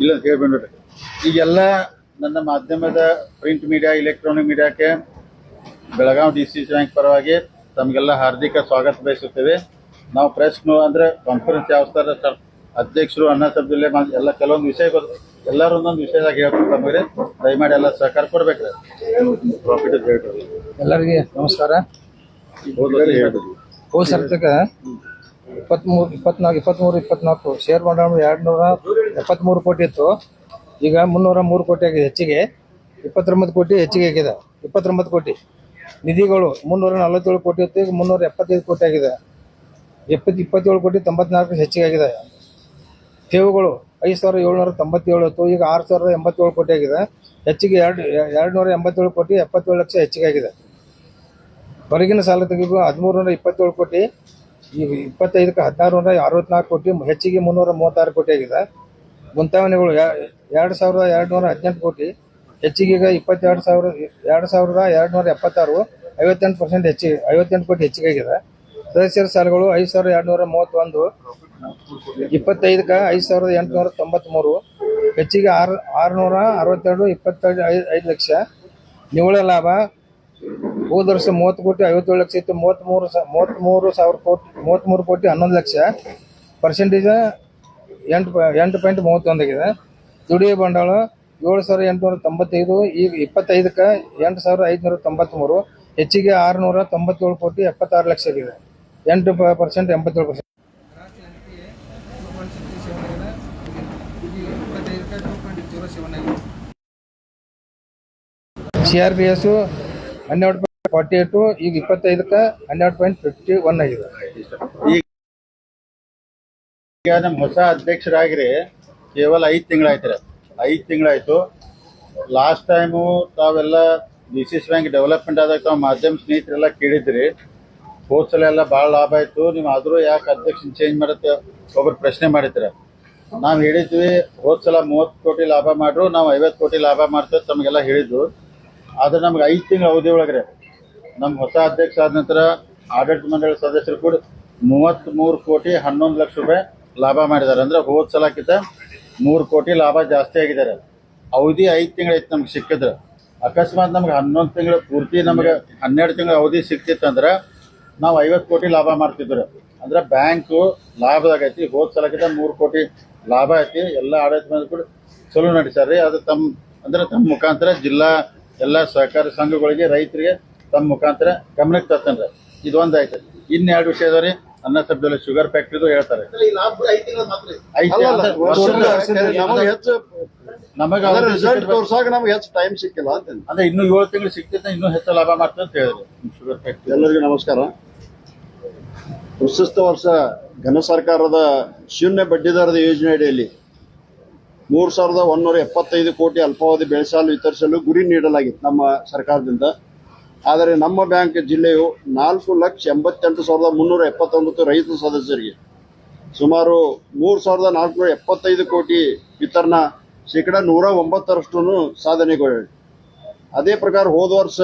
ಇಲ್ಲ ಕೇಳ್ಕೊಂಡ್ರಿ ಈಗೆಲ್ಲ ನನ್ನ ಮಾಧ್ಯಮದ ಪ್ರಿಂಟ್ ಮೀಡಿಯಾ ಎಲೆಕ್ಟ್ರಾನಿಕ್ ಮೀಡಿಯಾಕ್ಕೆ ಬೆಳಗಾವಿ DCC ಬ್ಯಾಂಕ್ ಪರವಾಗಿ ತಮಗೆಲ್ಲ ಹಾರ್ದಿಕ ಸ್ವಾಗತ ಬಯಸುತ್ತೇವೆ. ನಾವು ಪ್ರೆಸ್ ಅಂದ್ರೆ ಕಾನ್ಫರೆನ್ಸ್ ಯಾವ ಅಧ್ಯಕ್ಷರು ಅಣ್ಣ ಸಬ್ಜಿಲ್ಲೆ ಎಲ್ಲ ಕೆಲವೊಂದು ವಿಷಯ ಎಲ್ಲರೂ ಒಂದೊಂದು ವಿಷಯದಾಗ ಹೇಳ್ತಾರೆ. ತಮಗೆ ದಯಮಾಡಿ ಎಲ್ಲ ಸಹಕಾರ ಕೊಡ್ಬೇಕ್ರಿ. ಪ್ರಾಫಿಟ್ ಹೇಳ್ರಿ. ಎಲ್ಲರಿಗೆ ನಮಸ್ಕಾರ. ಹೋದ ಸರ್ತಕ 23-24 ಶೇರ್ ಬಂಡವಾಳ 273 ಕೋಟಿ ಇತ್ತು. ಈಗ 303 ಕೋಟಿ ಆಗಿದೆ. ಹೆಚ್ಚಿಗೆ 29 ಕೋಟಿ ಹೆಚ್ಚಿಗೆ ಆಗಿದೆ. 29 ಕೋಟಿ ನಿಧಿಗಳು 347 ಕೋಟಿ ಇತ್ತು. ಈಗ 375 ಕೋಟಿ ಆಗಿದೆ. 27 ಕೋಟಿ 94 ಹೆಚ್ಚಿಗೆ ಆಗಿದೆ. ಠೇವುಗಳು 5797 ಇತ್ತು. ಈಗ 6087 ಕೋಟಿ ಆಗಿದೆ. ಹೆಚ್ಚಿಗೆ 287 ಕೋಟಿ 77 ಲಕ್ಷ ಹೆಚ್ಚಿಗೆ ಆಗಿದೆ. ಹೊರಗಿನ ಸಾಲ ತೆಗೆದು 1327 ಕೋಟಿ, ಈಗ 25ಕ್ಕೆ 1664 ಕೋಟಿ ಹೆಚ್ಚಿಗೆ 336 ಕೋಟಿ ಆಗಿದೆ. ಮುಂತಾವಣೆಗಳು 2218 ಕೋಟಿ ಹೆಚ್ಚಿಗೆ ಈಗ 22,276 58% ಹೆಚ್ಚಿಗೆ 58 ಕೋಟಿ ಹೆಚ್ಚಿಗೆ ಆಗಿದೆ. ಸದಸ್ಯರ ಸಾಲಗಳು 5231, 25ಕ್ಕೆ 5893 ಹೆಚ್ಚಿಗೆ 662 25 ಲಕ್ಷ. ನಿವ್ವಳ ಲಾಭ ಹೋದ ವರ್ಷ 30 ಕೋಟಿ 57 ಲಕ್ಷ ಇತ್ತು. 33 ಕೋಟಿ 11 ಲಕ್ಷ. ಪರ್ಸೆಂಟೇಜ್ 8.31 ಆಗಿದೆ. ದುಡಿಯುವ ಬಂಡವಾಳ 7,895, ಈಗ 25ಕ್ಕೆ 8,593 ಹೆಚ್ಚಿಗೆ 697 ಕೋಟಿ 76 ಲಕ್ಷ ಆಗಿದೆ. 8% 87%. CRPS 12.48, ಈಗ 25ಕ್ಕೆ 12.51 ಆಗಿದೆ. ಈಗ ನಮ್ಮ ಹೊಸ ಅಧ್ಯಕ್ಷರಾಗಿರಿ ಕೇವಲ 5 ತಿಂಗಳಾಯ್ತು. 5 ತಿಂಗಳಾಯ್ತು. ಲಾಸ್ಟ್ ಟೈಮು ತಾವೆಲ್ಲ DCC ಬ್ಯಾಂಕ್ ಡೆವಲಪ್ಮೆಂಟ್ ಆದಾಗ ತಾವು ಮಾಧ್ಯಮ ಸ್ನೇಹಿತರೆಲ್ಲ ಕೇಳಿದ್ರಿ. ಹೋದ ಸಲ ಎಲ್ಲ ಭಾಳ ಲಾಭ ಆಯಿತು. ನೀವು ಆದರೂ ಯಾಕೆ ಅಧ್ಯಕ್ಷನ ಚೇಂಜ್ ಮಾಡುತ್ತೆ ಒಬ್ಬರು ಪ್ರಶ್ನೆ ಮಾಡಿದ್ರೆ ನಾವು ಹೇಳಿದ್ವಿ ಹೋದ ಸಲ 30 ಕೋಟಿ ಲಾಭ ಮಾಡ್ರು, ನಾವು 50 ಕೋಟಿ ಲಾಭ ಮಾಡ್ತೇವೆ ತಮಗೆಲ್ಲ ಹೇಳಿದ್ದು. ಆದರೆ ನಮ್ಗೆ 5 ತಿಂಗಳ ಅವಧಿ ಒಳಗಡೆ ನಮ್ಮ ಹೊಸ ಅಧ್ಯಕ್ಷ ಆದ ನಂತರ ಆಡಳಿತ ಮಂಡಳಿ ಸದಸ್ಯರು ಕೂಡ 33 ಕೋಟಿ 11 ಲಕ್ಷ ರೂಪಾಯಿ ಲಾಭ ಮಾಡಿದ್ದಾರೆ. ಅಂದರೆ ಹೋದ ಸಲಕ್ಕಿಂತ 3 ಕೋಟಿ ಲಾಭ ಜಾಸ್ತಿ ಆಗಿದ್ದಾರೆ. ಅವಧಿ 5 ತಿಂಗಳೈತೆ ನಮ್ಗೆ ಸಿಕ್ಕಿದ್ರೆ. ಅಕಸ್ಮಾತ್ ನಮ್ಗೆ 11 ತಿಂಗಳು ಪೂರ್ತಿ ನಮಗೆ 12 ತಿಂಗಳ ಅವಧಿ ಸಿಕ್ತಿತ್ತಂದ್ರೆ ನಾವು 50 ಕೋಟಿ ಲಾಭ ಮಾಡ್ತಿದ್ರು. ಅಂದ್ರೆ ಬ್ಯಾಂಕು ಲಾಭದಾಗೈತಿ. ಹೋದ ಸಲಕ್ಕಿಂತ 3 ಕೋಟಿ ಲಾಭ ಐತಿ. ಎಲ್ಲ ಆಡಳಿತ ಮಂಡಳಿ ಕೂಡ ಚಲೋ ನಡೆಸ್ಯಾರ್ರಿ. ಅದು ತಮ್ಮ ಮುಖಾಂತರ ಜಿಲ್ಲಾ ಎಲ್ಲ ಸಹಕಾರಿ ಸಂಘಗಳಿಗೆ ರೈತರಿಗೆ ತಮ್ಮ ಮುಖಾಂತರ ಗಮನಕ್ಕೆ ತರ್ತೇನೆ. ಇದೊಂದು ಆಯ್ತು. ಇನ್ನೆರಡು ವಿಷಯ ಅದಾವ್ರಿ. ಅನ್ನ ಸಬ್ಜಲ್ಲಿ ಶುಗರ್ ಫ್ಯಾಕ್ಟ್ರಿದು ಹೇಳ್ತಾರೆ. ನಮಗೆ ಹೆಚ್ಚು ಟೈಮ್ ಸಿಕ್ಕಿಲ್ಲ ಅಂದ್ರೆ ಇನ್ನೂ 7 ತಿಂಗಳು ಸಿಕ್ತಿದ್ದ ಇನ್ನೂ ಹೆಚ್ಚು ಲಾಭ ಮಾಡ್ತದೆ ಅಂತ ಹೇಳಿದ್ರು ಶುಗರ್ ಫ್ಯಾಕ್ಟ್ರಿ. ಎಲ್ಲರಿಗೂ ನಮಸ್ಕಾರ. ಪ್ರಸ್ತುತ ವರ್ಷ ಘನ ಸರ್ಕಾರದ ಶೂನ್ಯ ಬಡ್ಡಿದರದ ಯೋಜನೆ ಅಡಿಯಲ್ಲಿ 3,175 ಕೋಟಿ ಅಲ್ಪಾವಧಿ ಬೆಳೆಸಾಲು ವಿತರಿಸಲು ಗುರಿ ನೀಡಲಾಗಿತ್ತು ನಮ್ಮ ಸರ್ಕಾರದಿಂದ. ಆದರೆ ನಮ್ಮ ಬ್ಯಾಂಕ್ ಜಿಲ್ಲೆಯು 4,88,379 ರೈತ ಸದಸ್ಯರಿಗೆ ಸುಮಾರು 3,475 ಕೋಟಿ ವಿತರಣಾ ಶೇಕಡ 109ರಷ್ಟು ಸಾಧನೆಗೊಂಡಿದೆ. ಅದೇ ಪ್ರಕಾರ ಹೋದ ವರ್ಷ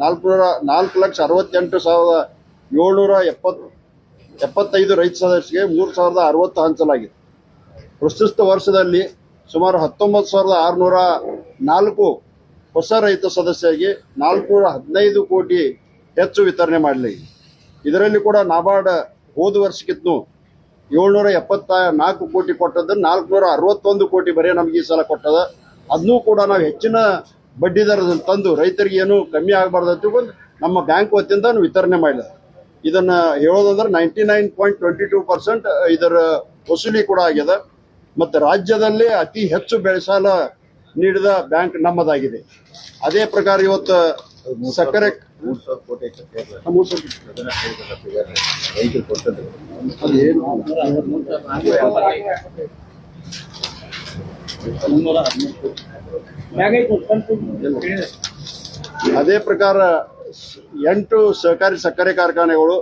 4,68,775 ರೈತ ಸದಸ್ಯರಿಗೆ 3,060 ಹಂಚಲಾಗಿದೆ. ಪ್ರಸ್ತುತ ವರ್ಷದಲ್ಲಿ ಸುಮಾರು 19,604 ಹೊಸ ರೈತ ಸದಸ್ಯರಿಗೆ 415 ಕೋಟಿ ಹೆಚ್ಚು ವಿತರಣೆ ಮಾಡಲಾಗಿದೆ. ಇದರಲ್ಲಿ ಕೂಡ ನಾಬಾರ್ಡ್ ಹೋದ ವರ್ಷಕ್ಕಿಂತ 774 ಕೋಟಿ ಕೊಟ್ಟದ್ದು 461 ಕೋಟಿ ಬರೀ ನಮಗೆ ಈ ಸಲ ಕೊಟ್ಟದ. ಅದನ್ನೂ ಕೂಡ ನಾವು ಹೆಚ್ಚಿನ ಬಡ್ಡಿ ದರದಲ್ಲಿ ತಂದು ರೈತರಿಗೆ ಏನು ಕಮ್ಮಿ ಆಗಬಾರ್ದು ಅಂತ ನಮ್ಮ ಬ್ಯಾಂಕ್ ವತಿಯಿಂದ ವಿತರಣೆ ಮಾಡಿದ. ಇದನ್ನ ಹೇಳೋದಂದ್ರೆ 99.22% ಇದರ ವಸೂಲಿ ಕೂಡ ಆಗಿದೆ. ಮತ್ತು ರಾಜ್ಯದಲ್ಲೇ ಅತಿ ಹೆಚ್ಚು ಬೆಳೆಸಾಲ ನೀಡಿದ ಬ್ಯಾಂಕ್ ನಮ್ಮದಾಗಿದೆ. ಅದೇ ಪ್ರಕಾರ ಇವತ್ತು ಸಕ್ಕರೆ 3,000 ಕೋಟಿ ಅದೇ ಪ್ರಕಾರ 8 ಸಹಕಾರಿ ಸಕ್ಕರೆ ಕಾರ್ಖಾನೆಗಳು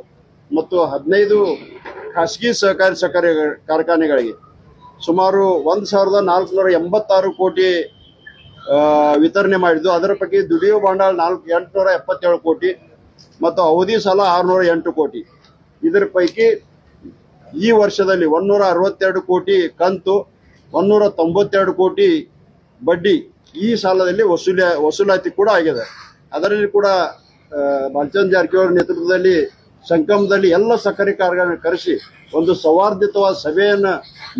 ಮತ್ತು 15 ಖಾಸಗಿ ಸಹಕಾರಿ ಸಕ್ಕರೆ ಕಾರ್ಖಾನೆಗಳಿಗೆ ಸುಮಾರು 1,486 ಕೋಟಿ ವಿತರಣೆ ಮಾಡಿದ್ದು. ಅದರ ಪೈಕಿ ದುಡಿಯುವ ಬಂಡವಾಳ 877 ಕೋಟಿ ಮತ್ತು ಅವಧಿ ಸಾಲ 608 ಕೋಟಿ. ಇದರ ಪೈಕಿ ಈ ವರ್ಷದಲ್ಲಿ 162 ಕೋಟಿ ಕಂತು, 192 ಕೋಟಿ ಬಡ್ಡಿ ಈ ಸಾಲದಲ್ಲಿ ವಸೂಲಾತಿ ಕೂಡ ಆಗಿದೆ. ಅದರಲ್ಲಿ ಕೂಡ ಬಾಲಚಂದ್ರ ಜಾರಕಿಹೊಳಿ ನೇತೃತ್ವದಲ್ಲಿ ಸಂಗಮದಲ್ಲಿ ಎಲ್ಲ ಸಕ್ಕರೆ ಕಾರ್ಖಾನೆ ಕರೆಸಿ ಒಂದು ಸೌಹಾರ್ದಯುತವಾದ ಸಭೆಯನ್ನ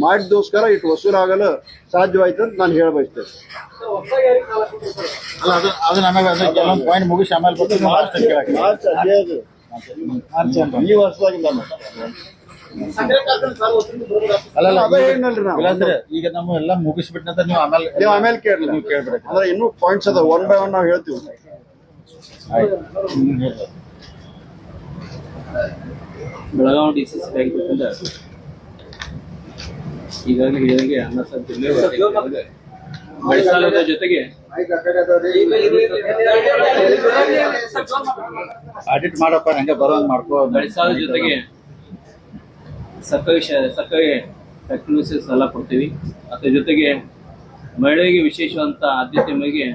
ಮಾಡಿದೋಸ್ಕರ ಇಟ್ಟು ವಸೂಲಾಗಲು ಸಾಧ್ಯವಾಯ್ತು ಅಂತ ನಾನು ಹೇಳ ಬಯಸ್ತೇನೆ. ಅಲ್ಲ ಅದು ನಮಗೆ ಅದು ಕೆಲವೊಂದು ಪಾಯಿಂಟ್ ಮುಗಿಸಿ ಆಮೇಲೆ ಬರ್ತೀವಿ. ಈ ವರ್ಷದಾಗಿಂದ ಅಲ್ಲ ಅದೇ ಏನಲ್ರಿ ನಾವು ಇಲ್ಲಾಂದ್ರೆ ಈಗ ನಮ್ಮ ಎಲ್ಲ ಮುಗಿಸ್ಬಿಟ್ನಂತ ನೀವು ಆಮೇಲೆ ಕೇಳಲಿ, ನೀವು ಕೇಳ್ಬಿಡ್ರಿ. ಅಂದ್ರೆ ಇನ್ನೂ ಪಾಯಿಂಟ್ಸ್ ಅದ, ಒನ್ ಬೈ ಒನ್ ನಾವು ಹೇಳ್ತೀವಿ. ಬೆಳಗಾವಿ ಡಿಸಿಸಿ ಬ್ಯಾಂಕ್ ಈಗಾಗಲೇ ಹೇಳಿದಂಗೆ ಅನ್ನ ಜಿಲ್ಲೆ ಬೆಳೆ ಸಾಲದ ಜೊತೆಗೆ ಆಡಿಟ್ ಮಾಡಪ್ಪ ಹಂಗೆ ಬರೋಂಗ್ ಮಾಡ್ಕೋ. ಬೆಳೆ ಸಾಲದ ಜೊತೆಗೆ ಸಕ್ಕರೆ ಫ್ಯಾಕ್ಟರಿ ಸಾಲ ಕೊಡ್ತೀವಿ. ಅದ್ರ ಜೊತೆಗೆ ಮಹಿಳೆಗೆ ವಿಶೇಷವಾದಂಥ ಆದ್ಯತೆ ಮೇಲೆ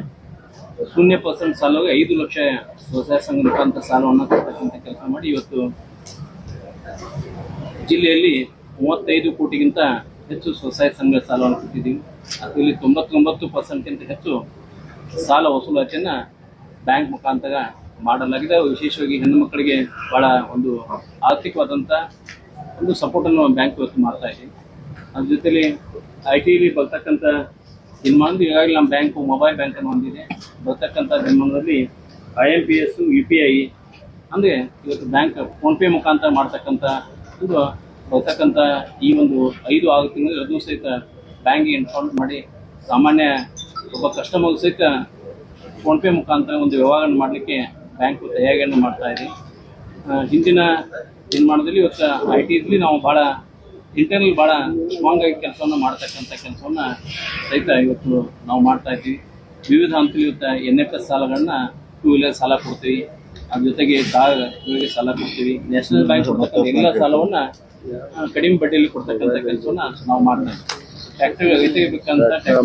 0% ಸಾಲವಾಗಿ 5 ಲಕ್ಷ ಸ್ವಸಹಾಯ ಸಂಘ ಮುಖಾಂತರ ಸಾಲವನ್ನು ಕೊಡ್ತಕ್ಕಂಥ ಕೆಲಸ ಮಾಡಿ ಇವತ್ತು ಜಿಲ್ಲೆಯಲ್ಲಿ 35 ಕೋಟಿಗಿಂತ ಹೆಚ್ಚು ಸ್ವಸಹಾಯ ಸಂಘ ಸಾಲವನ್ನು ಕೊಟ್ಟಿದ್ದೀವಿ. ಅದರಲ್ಲಿ 99% ಹೆಚ್ಚು ಸಾಲ ವಸೂಲಾತಿಯನ್ನು ಬ್ಯಾಂಕ್ ಮುಖಾಂತರ ಮಾಡಲಾಗಿದೆ. ವಿಶೇಷವಾಗಿ ಹೆಣ್ಣು ಮಕ್ಕಳಿಗೆ ಬಹಳ ಒಂದು ಆರ್ಥಿಕವಾದಂಥ ಒಂದು ಸಪೋರ್ಟನ್ನು ಬ್ಯಾಂಕ್ ಇವತ್ತು ಮಾಡ್ತಾ ಇದೆ. ಅದ್ರ ಜೊತೆಲಿ IT ಬರ್ತಕ್ಕಂಥ ದಿನಮಾನದ ಈಗಾಗಲೇ ನಮ್ಮ ಬ್ಯಾಂಕು ಮೊಬೈಲ್ ಬ್ಯಾಂಕನ್ನು ಹೊಂದಿದೆ. ಬರ್ತಕ್ಕಂಥ ದಿನಮಾನದಲ್ಲಿ IMPS, UPI ಅಂದರೆ ಇವತ್ತು ಬ್ಯಾಂಕ್ ಫೋನ್ಪೇ ಮುಖಾಂತರ ಮಾಡ್ತಕ್ಕಂಥ ಇದು ಬರ್ತಕ್ಕಂಥ ಈ ಒಂದು 5-6 ತಿಂಗಳು ಅದು ಸಹಿತ ಬ್ಯಾಂಕಿಗೆ ಇನ್ಫಾರ್ಮ್ ಮಾಡಿ ಸಾಮಾನ್ಯ ಒಬ್ಬ ಕಸ್ಟಮರ್ ಸಹಿತ ಫೋನ್ಪೇ ಮುಖಾಂತರ ಒಂದು ವ್ಯವಹಾರ ಮಾಡಲಿಕ್ಕೆ ಬ್ಯಾಂಕು ತಯಾರಿಯನ್ನು ಮಾಡ್ತಾ ಇದೆ. ಹಿಂದಿನ ನಿರ್ಮಾಣದಲ್ಲಿ ಇವತ್ತು IT ನಾವು ಭಾಳ ಇಂಟರ್ನಲ್ ಭಾಳ ಸ್ಟ್ರಾಂಗ್ ಆಗಿ ಕೆಲಸವನ್ನು ಮಾಡ್ತಕ್ಕಂಥ ಕೆಲಸವನ್ನು ಸಹಿತ ಇವತ್ತು ನಾವು ಮಾಡ್ತಾ ಇದ್ದೀವಿ. ವಿವಿಧ ಹಂತದಲ್ಲಿ ಇವತ್ತು NFS ಸಾಲಗಳನ್ನ 2 ವೀಲರ್ ಸಾಲ ಕೊಡ್ತೀವಿ. ಅದ್ರ ಜೊತೆಗೆ ಕಾರ್ಗಳಿಗೆ ಸಾಲ ಕೊಡ್ತೀವಿ. ನ್ಯಾಷನಲ್ ಬ್ಯಾಂಕ್ ಕೊಡ್ತಕ್ಕಂಥ ಎಲ್ಲ ಸಾಲವನ್ನು ಕಡಿಮೆ ಬಡ್ಡಿಯಲ್ಲಿ ಕೊಡ್ತಕ್ಕಂಥ ಕೆಲಸವನ್ನು ನಾವು ಮಾಡ್ತಾ ಇದ್ದೀವಿ. ಟ್ರ್ಯಾಕ್ಟರ್ ರೈತರಿಗೆ ಬೇಕಂತ ಟ್ರ್ಯಾಕ್ಟರ್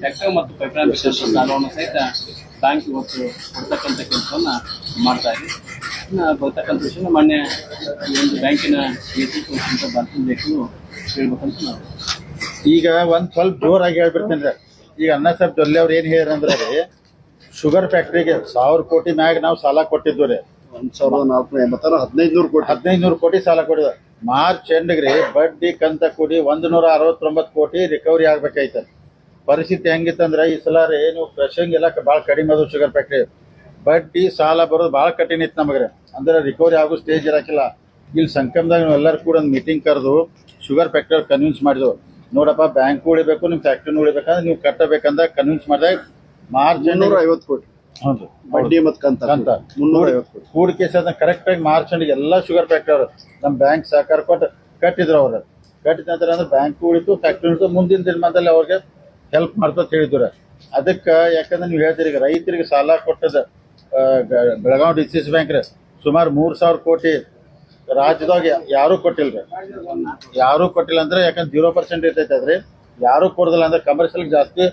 ಟ್ರ್ಯಾಕ್ಟರ್ ಮತ್ತು ಪೈಪ್ಲೈನ್ ಬೇಕಂತ ಸಾಲವನ್ನು ಸಹಿತ ಬ್ಯಾಂಕ್ ಇವತ್ತು ಕೊಡ್ತಕ್ಕಂಥ ಕೆಲಸವನ್ನು ಮಾಡ್ತಾ ಇದ್ದೀವಿ. ಬರ್ತಕ್ಕಂಥ ವಿಷಯ ಮಾನ್ಯ ಈ ಒಂದು ಬ್ಯಾಂಕಿನ ನೇತೃತ್ವ ಬಾಲಚಂದ್ರ ಬೇಕು ಹೇಳ್ಬೇಕಂತ ನಾವು ಈಗ ಒಂದ್ ಸ್ವಲ್ಪ ಜೋರಾಗಿ ಹೇಳ್ಬಿಡ್ತೇನೆ ರೀ. ಈಗ ಅಣ್ಣ ಸಾಹೇಬ್ ಜೊಲ್ಲೆ ಅವ್ರು ಏನ್ ಹೇಳ್ರಂದ್ರೆ ರೀ, ಶುಗರ್ ಫ್ಯಾಕ್ಟ್ರಿಗೆ 1000 ಕೋಟಿ ಮ್ಯಾಗ ನಾವು ಸಾಲ ಕೊಟ್ಟಿದ್ವಿ ರೀ. 1480 ಕೋಟಿ 1500 ಕೋಟಿ ಸಾಲ ಕೊಟ್ಟಿದ್ವಿ. ಮಾರ್ಚ್ ಎಂಡ್ಗೆ ರೀ ಬಡ್ಡಿ ಕಂತ ಕೂಡಿ 169 ಕೋಟಿ ರಿಕವರಿ ಆಗ್ಬೇಕಾಯ್ತ. ಪರಿಸ್ಥಿತಿ ಹೆಂಗಿತ್ತಂದ್ರೆ ಈ ಸಲ ರೀ ನೀವು ಕ್ರಷಿಂಗ್ ಎಲ್ಲ ಭಾಳ ಕಡಿಮೆ ಅದು ಶುಗರ್ ಫ್ಯಾಕ್ಟ್ರಿ. ಬಡ್ಡಿ ಸಾಲ ಬರೋದು ಭಾಳ ಕಠಿಣ ಇತ್ತು ನಮಗೆ. ಅಂದ್ರೆ ರಿಕವರಿ ಆಗೋ ಸ್ಟೇಜ್ ಇರಾಕಿಲ್ಲ. ಇಲ್ಲಿ ಸಂಕಮದಾಗ ನಾವು ಎಲ್ಲರೂ ಕೂಡ ಒಂದು ಮೀಟಿಂಗ್ ಕರೆದು ಶುಗರ್ ಫ್ಯಾಕ್ಟ್ರಿ ಕನ್ವಿನ್ಸ್ ಮಾಡಿದ್ವು. ನೋಡಪ್ಪ ಬ್ಯಾಂಕ್ ಉಳಿಬೇಕು, ನಿಮ್ಮ ಫ್ಯಾಕ್ಟ್ರಿನೂ ಉಳಿಬೇಕಂದ್ರೆ ನೀವು ಕಟ್ಟಬೇಕಂದ್ರೆ ಕನ್ವಿನ್ಸ್ ಮಾಡಿದಾಗ ಮಾರ್ಚ್ 350 ಕೋಟಿ ಹೌದು ಬಡ್ಡಿ ಮತ್ತು ಕಂತ 350 ಕೋಟಿ ಕೂಡಿ ಕೇಸ್ ಅದನ್ನ ಕರೆಕ್ಟಾಗಿ ಮಾರ್ಚ್ ಎಂಡಿಗೆ ಎಲ್ಲ ಶುಗರ್ ಫ್ಯಾಕ್ಟ್ರಿ ಅವರು ನಮ್ಮ ಬ್ಯಾಂಕ್ ಸಹಕಾರ ಕೊಟ್ಟು ಕಟ್ಟಿದ್ರು. ಅವ್ರು ಕಟ್ಟಿದ ನಂತರ ಅಂದ್ರೆ ಬ್ಯಾಂಕ್ ಉಳಿತು, ಫ್ಯಾಕ್ಟ್ರಿ ಉಳಿತು. ಮುಂದಿನ ದಿನಮಾನದಲ್ಲಿ ಅವ್ರಿಗೆ ಹೆಲ್ಪ್ ಮಾಡ್ತಾ ಹೇಳಿದ್ರು. ಅದಕ್ಕೆ ಯಾಕಂದ್ರೆ ನೀವು ಹೇಳ್ತೀರಿ ಈಗ ರೈತರಿಗೆ ಸಾಲ ಕೊಟ್ಟದ ಬೆಳಗಾವಿ ಡಿಸಿಸಿ ಬ್ಯಾಂಕ್ ರೀ ಸುಮಾರು 3000 ಕೋಟಿ ರಾಜ್ಯದಾಗ ಯಾರೂ ಕೊಟ್ಟಿಲ್ಲ ಅಂದ್ರೆ ಯಾಕಂದ್ರೆ 0% ಇರ್ತೈತೆ ಅದ್ರಿ. ಯಾರು ಕೊಡೋದಿಲ್ಲ ಅಂದ್ರೆ ಕಮರ್ಷಿಯಲ್ ಜಾಸ್ತಿ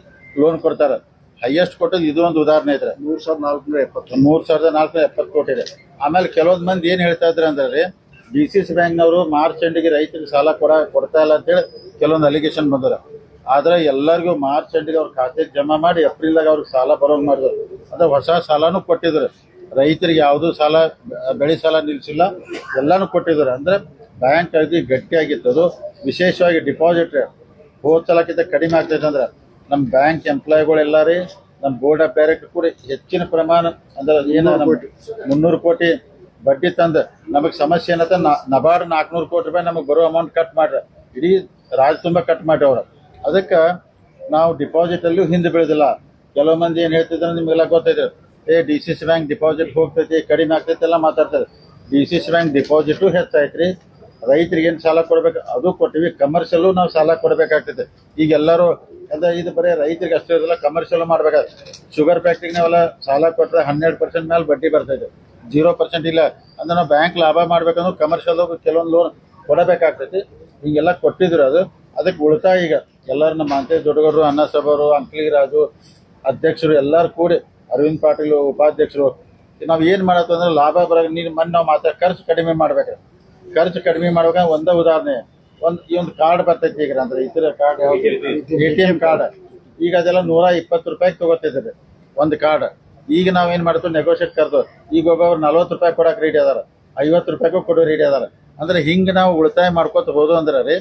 ಲೋನ್ ಕೊಡ್ತಾರೆ. ಹೈಯೆಸ್ಟ್ ಕೊಟ್ಟದ್ದು ಇದು ಒಂದು ಉದಾಹರಣೆ ಐತ್ರಿ. 3470 ಕೋಟಿ ಇದೆ. ಆಮೇಲೆ ಕೆಲವೊಂದು ಮಂದಿ ಏನ್ ಹೇಳ್ತಾ ಇದ್ರು ಅಂದ್ರೆ ರೀ, DCC ಬ್ಯಾಂಕ್ನವರು ಮಾರ್ಚ್ ಎಂಡಿಗೆ ರೈತರಿಗೆ ಸಾಲ ಕೊಡ್ತಾ ಇಲ್ಲ ಅಂತೇಳಿ ಕೆಲವೊಂದು ಅಲಿಗೇಷನ್ ಬಂದ್ರ. ಆದ್ರೆ ಎಲ್ಲರಿಗೂ ಮಾರ್ಚ್ ಎಂಡಿಗೆ ಅವ್ರ ಖಾತೆಗೆ ಜಮಾ ಮಾಡಿ ಏಪ್ರಿಲ್ದಾಗ ಅವ್ರಿಗೆ ಸಾಲ ಬರೋಂಗ್ ಮಾಡಿದ್ರು. ಅಂದ್ರೆ ಹೊಸ ಸಾಲನೂ ಕೊಟ್ಟಿದ್ರು. ರೈತರಿಗೆ ಯಾವುದೂ ಸಾಲ ಬೆಳೆ ಸಾಲ ನಿಲ್ಸಿಲ್ಲ, ಎಲ್ಲಾನು ಕೊಟ್ಟಿದ್ರು. ಅಂದ್ರೆ ಬ್ಯಾಂಕ್ ಅಗದಿ ಗಟ್ಟಿಯಾಗಿತ್ತು. ಅದು ವಿಶೇಷವಾಗಿ ಡಿಪಾಸಿಟ್ ಹೋದ ಸಲಕ್ಕಿಂತ ಕಡಿಮೆ ಆಗ್ತೈತೆ. ಅಂದ್ರೆ ನಮ್ಮ ಬ್ಯಾಂಕ್ ಎಂಪ್ಲಾಯಿಗಳೆಲ್ಲ ರೀ, ನಮ್ಮ ಬೋರ್ಡ್ ಆಫ್ ಡೈರೆಕ್ಟರ್ ಕೂಡ ಹೆಚ್ಚಿನ ಪ್ರಮಾಣ ಅಂದ್ರೆ ಏನು 300 ಕೋಟಿ ಬಡ್ಡಿ ತಂದು ನಮಗೆ ಸಮಸ್ಯೆ ಏನಂತ ನಬಾರ್ಡ್ 400 ಕೋಟಿ ರೂಪಾಯಿ ನಮಗೆ ಬರೋ ಅಮೌಂಟ್ ಕಟ್ ಮಾಡ್ರಿ, ಇಡೀ ರಾಜ್ಯ ತುಂಬ ಕಟ್ ಮಾಡಿ ಅವ್ರು. ಅದಕ್ಕೆ ನಾವು ಡಿಪಾಸಿಟಲ್ಲೂ ಹಿಂದೆ ಬೀಳೋದಿಲ್ಲ. ಕೆಲವು ಮಂದಿ ಏನು ಹೇಳ್ತಿದ್ರೆ ನಿಮಗೆಲ್ಲ ಗೊತ್ತೈತೆ, DCC ಬ್ಯಾಂಕ್ ಡಿಪಾಸಿಟ್ ಹೋಗ್ತೈತಿ, ಕಡಿಮೆ ಆಗ್ತೈತಿ ಎಲ್ಲ ಮಾತಾಡ್ತಾರೆ. DCC ಬ್ಯಾಂಕ್ ಡಿಪಾಸಿಟು ಹೆಚ್ಚಾಯ್ತು ರೀ. ರೈತರಿಗೆ ಏನು ಸಾಲ ಕೊಡ್ಬೇಕು ಅದು ಕೊಟ್ಟಿವಿ. ಕಮರ್ಷಿಯಲ್ಲು ನಾವು ಸಾಲ ಕೊಡಬೇಕಾಗ್ತೈತೆ. ಈಗ ಎಲ್ಲರೂ ಅಂದ್ರೆ ಇದು ಬರೀ ರೈತರಿಗೆ ಅಷ್ಟೇ ಇರೋದಿಲ್ಲ, ಕಮರ್ಷಿಯಲ್ ಮಾಡ್ಬೇಕಾಗ್ತದೆ. ಶುಗರ್ ಫ್ಯಾಕ್ಟ್ರಿಗೆ ನಾವೆಲ್ಲ ಸಾಲ ಕೊಟ್ಟರೆ 12% ಮೇಲೆ ಬಡ್ಡಿ ಬರ್ತೈತೆ, 0% ಇಲ್ಲ. ಅಂದ್ರೆ ನಾವು ಬ್ಯಾಂಕ್ ಲಾಭ ಮಾಡ್ಬೇಕಂದ್ರೆ ಕಮರ್ಷಿಯಲ್ ಕೆಲವೊಂದು ಲೋನ್ ಕೊಡಬೇಕಾಗ್ತೈತಿ. ಹೀಗೆಲ್ಲ ಕೊಟ್ಟಿದ್ರು. ಅದಕ್ಕೆ ಉಳಿತಾಯ ಈಗ ಎಲ್ಲರೂ ನಮ್ಮ ಅಂತೇಳಿ ದೊಡ್ಡಗೌಡರು, ಅಣ್ಣ ಸಾಹೇಬರು, ಅಂಕಲಿಗೆ ರಾಜು ಅಧ್ಯಕ್ಷರು ಎಲ್ಲರೂ ಕೂಡಿ, ಅರವಿಂದ್ ಪಾಟೀಲ್ ಉಪಾಧ್ಯಕ್ಷರು, ನಾವು ಏನು ಮಾಡತ್ತಂದ್ರೆ ಲಾಭ ಬರೋ ನೀನು ಮಣ್ಣು ನಾವು ಖರ್ಚು ಕಡಿಮೆ ಮಾಡ್ಬೇಕು. ಖರ್ಚು ಕಡಿಮೆ ಮಾಡುವಾಗ ಒಂದೇ ಉದಾಹರಣೆ, ಈ ಒಂದು ಕಾರ್ಡ್ ಬರ್ತೈತಿ ಈಗ ಅಂದ್ರೆ ಇತರ ಕಾರ್ಡ್ ATM ಕಾರ್ಡ್ ಈಗ ಅದೆಲ್ಲ 120 ರೂಪಾಯಿ ತಗೋತಿದ್ದಾರೆ ಒಂದು ಕಾರ್ಡ್. ಈಗ ನಾವೇನ್ ಮಾಡ್ತೀವಿ ನೆಗೋಷಿಯೇಟ್ ಕರ್ದು ಈಗ ಒಬ್ಬೊಬ್ರು 40 ರೂಪಾಯಿ ಕೊಡಕ್ ರೆಡಿ ಅದಾರ, 50 ರೂಪಾಯಿಗೂ ಕೊಡೋ ರೆಡಿ ಅದಾರ. ಅಂದ್ರೆ ಹಿಂಗ ನಾವು ಉಳಿತಾಯ ಮಾಡ್ಕೋತ ಹೋದು ಅಂದ್ರೆ ರೀ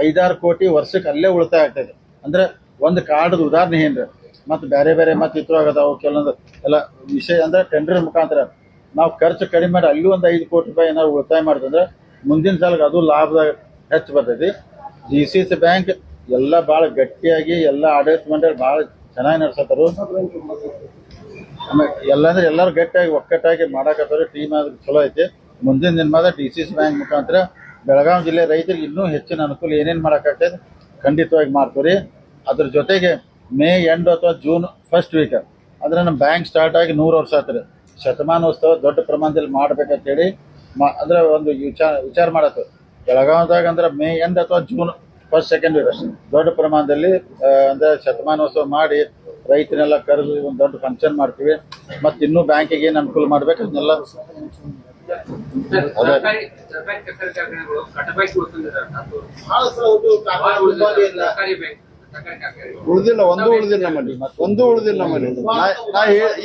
5-6 ಕೋಟಿ ವರ್ಷಕ್ಕೆ ಅಲ್ಲೇ ಉಳಿತಾಯ ಆಗ್ತದೆ. ಅಂದ್ರೆ ಒಂದು ಕಾರ್ಡ್ ಉದಾಹರಣೆ ಏನ್ರಿ. ಮತ್ತೆ ಬೇರೆ ಬೇರೆ ಮತ್ತೆ ಇತರವಾಗದಾವು ಕೆಲವೊಂದು ಎಲ್ಲ ವಿಷಯ ಅಂದ್ರೆ ಟೆಂಡರ್ ಮುಖಾಂತರ ನಾವು ಖರ್ಚು ಕಡಿಮೆ ಮಾಡಿ ಅಲ್ಲಿ ಒಂದು 5 ಕೋಟಿ ರೂಪಾಯಿ ಏನಾದ್ರು ಉಳಿತಾಯ ಮಾಡಿದ್ರೆ ಮುಂದಿನ ಸಾಲಕ್ಕೆ ಅದು ಲಾಭದಾಗ ಹೆಚ್ಚು ಬರ್ತೈತಿ. DCC ಬ್ಯಾಂಕ್ ಎಲ್ಲ ಭಾಳ ಗಟ್ಟಿಯಾಗಿ ಎಲ್ಲ ಆಡಳಿತ ಮಂಡಳಿ ಭಾಳ ಚೆನ್ನಾಗಿ ನಡ್ಸತ್ತಾರು. ಆಮೇಲೆ ಎಲ್ಲಂದ್ರೆ ಎಲ್ಲರೂ ಗಟ್ಟಿಯಾಗಿ ಒಕ್ಕಟ್ಟಾಗಿ ಮಾಡಾಕತ್ತಾರ. ಟೀಮ್ ಆದ್ರೆ ಚಲೋ ಐತಿ. ಮುಂದಿನ ದಿನಮಾದ DCC ಬ್ಯಾಂಕ್ ಮುಖಾಂತರ ಬೆಳಗಾವಿ ಜಿಲ್ಲೆ ರೈತರಿಗೆ ಇನ್ನೂ ಹೆಚ್ಚಿನ ಅನುಕೂಲ ಏನೇನು ಮಾಡೋಕ್ಕಾಗ್ತದೆ ಖಂಡಿತವಾಗಿ ಮಾಡ್ತೀವಿ. ಅದ್ರ ಜೊತೆಗೆ ಮೇ ಎಂಡ್ ಅಥವಾ ಜೂನ್ ಫಸ್ಟ್ ವೀಕ್ ಅಂದ್ರೆ ನಮ್ಮ ಬ್ಯಾಂಕ್ ಸ್ಟಾರ್ಟ್ ಆಗಿ 100 ವರ್ಷ ಆಗ್ತದೆ. ಶತಮಾನೋತ್ಸವ ದೊಡ್ಡ ಪ್ರಮಾಣದಲ್ಲಿ ಮಾಡ್ಬೇಕಂತೇಳಿ ಅಂದ್ರೆ ಒಂದು ವಿಚಾರ ಮಾಡತ್ತು. ಬೆಳಗಾವಿದಾಗ ಅಂದ್ರೆ ಮೇ ಎಂಡ್ ಅಥವಾ ಜೂನ್ ಫಸ್ಟ್ ಸೆಕೆಂಡ್ ವೀಕ್ ದೊಡ್ಡ ಪ್ರಮಾಣದಲ್ಲಿ ಅಂದ್ರೆ ಶತಮಾನೋತ್ಸವ ಮಾಡಿ ರೈತನೆಲ್ಲ ಕರೆದು ಒಂದು ದೊಡ್ಡ ಫಂಕ್ಷನ್ ಮಾಡ್ತೀವಿ. ಮತ್ತೆ ಇನ್ನೂ ಬ್ಯಾಂಕಿಗೆ ಏನು ಅನುಕೂಲ ಮಾಡ್ಬೇಕು ಅದನ್ನೆಲ್ಲ ಉಳಿದಿಲ್ಲ, ಒಂದು ಉಳಿದಿಲ್ಲ ನಮ್ಮಲ್ಲಿ, ಒಂದು ಉಳಿದಿಲ್ಲ ನಮ್ಮಲ್ಲಿ.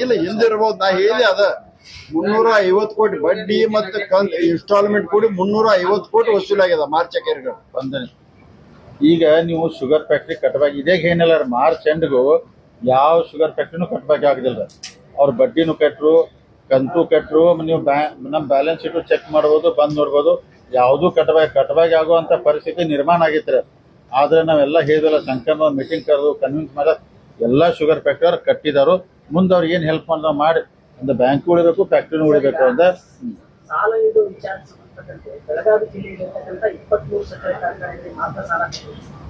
ಇಲ್ಲ ಹಿಂದಿರ್ಬೋದು, ನಾ ಹೇಳಿ ಅದ 350 ಕೋಟಿ ಬಡ್ಡಿ ಮತ್ತೆ ಇನ್ಸ್ಟಾಲ್ಮೆಂಟ್ ಕೂಡಿ 350 ಕೋಟಿ ವಸೂಲಾಗ್ಯದ ಮಾರ್ಚ್ ಅಖೇರ್ಗಳು ಬಂದನೆ. ಈಗ ನೀವು ಶುಗರ್ ಫ್ಯಾಕ್ಟ್ರಿ ಕಟ್ಟಬೇಕು ಇದೇ ಏನಿಲ್ಲ ಮಾರ್ಚ್ ಎಂಡ್ಗೂ ಯಾವ ಶುಗರ್ ಫ್ಯಾಕ್ಟ್ರಿನೂ ಕಟ್ಟಬೇಕಾಗದಿಲ್ಲ. ಅವ್ರ ಬಡ್ಡಿನೂ ಕಟ್ಟರು, ಕಂತು ಕಟ್ಟರು. ನೀವು ನಮ್ಮ ಬ್ಯಾಲೆನ್ಸ್ ಶೀಟು ಚೆಕ್ ಮಾಡ್ಬೋದು, ಬಂದ್ ನೋಡ್ಬೋದು. ಯಾವುದೂ ಕಟ್ಟಬೇಕು ಆಗುವಂಥ ಪರಿಸ್ಥಿತಿ ನಿರ್ಮಾಣ ಆಗೈತ್ರಿ. ಆದ್ರೆ ನಾವೆಲ್ಲ ಹೇಳಿದ್ವಲ್ಲ ಸಂಕಲ್ಪ ಮೀಟಿಂಗ್ ಕರೆದು ಕನ್ವಿನ್ಸ್ ಮಾಡಕ್ ಎಲ್ಲ ಶುಗರ್ ಫ್ಯಾಕ್ಟ್ರಿ ಅವ್ರು ಕಟ್ಟಿದಾರು. ಮುಂದೆ ಅವ್ರಿಗೆ ಏನು ಹೆಲ್ಪ್ ಮಾಡಿ ಒಂದು ಬ್ಯಾಂಕ್ ಉಳಿಬೇಕು, ಫ್ಯಾಕ್ಟ್ರಿನೂ ಉಳಿಬೇಕು ಅಂತ. ಸಾಲ ನೀಡುವ ವಿಚಾರ ಸಂಬಂಧಪಟ್ಟಂತೆ ಬೆಳಗಾವಿ ಜಿಲ್ಲೆಯಲ್ಲಿರ್ತಕ್ಕಂಥ 23 ಸಕ್ಕರೆ ಕಾರ್ಖಾನೆಗಳಿಗೆ ಮಾತ್ರ ಸಾಲ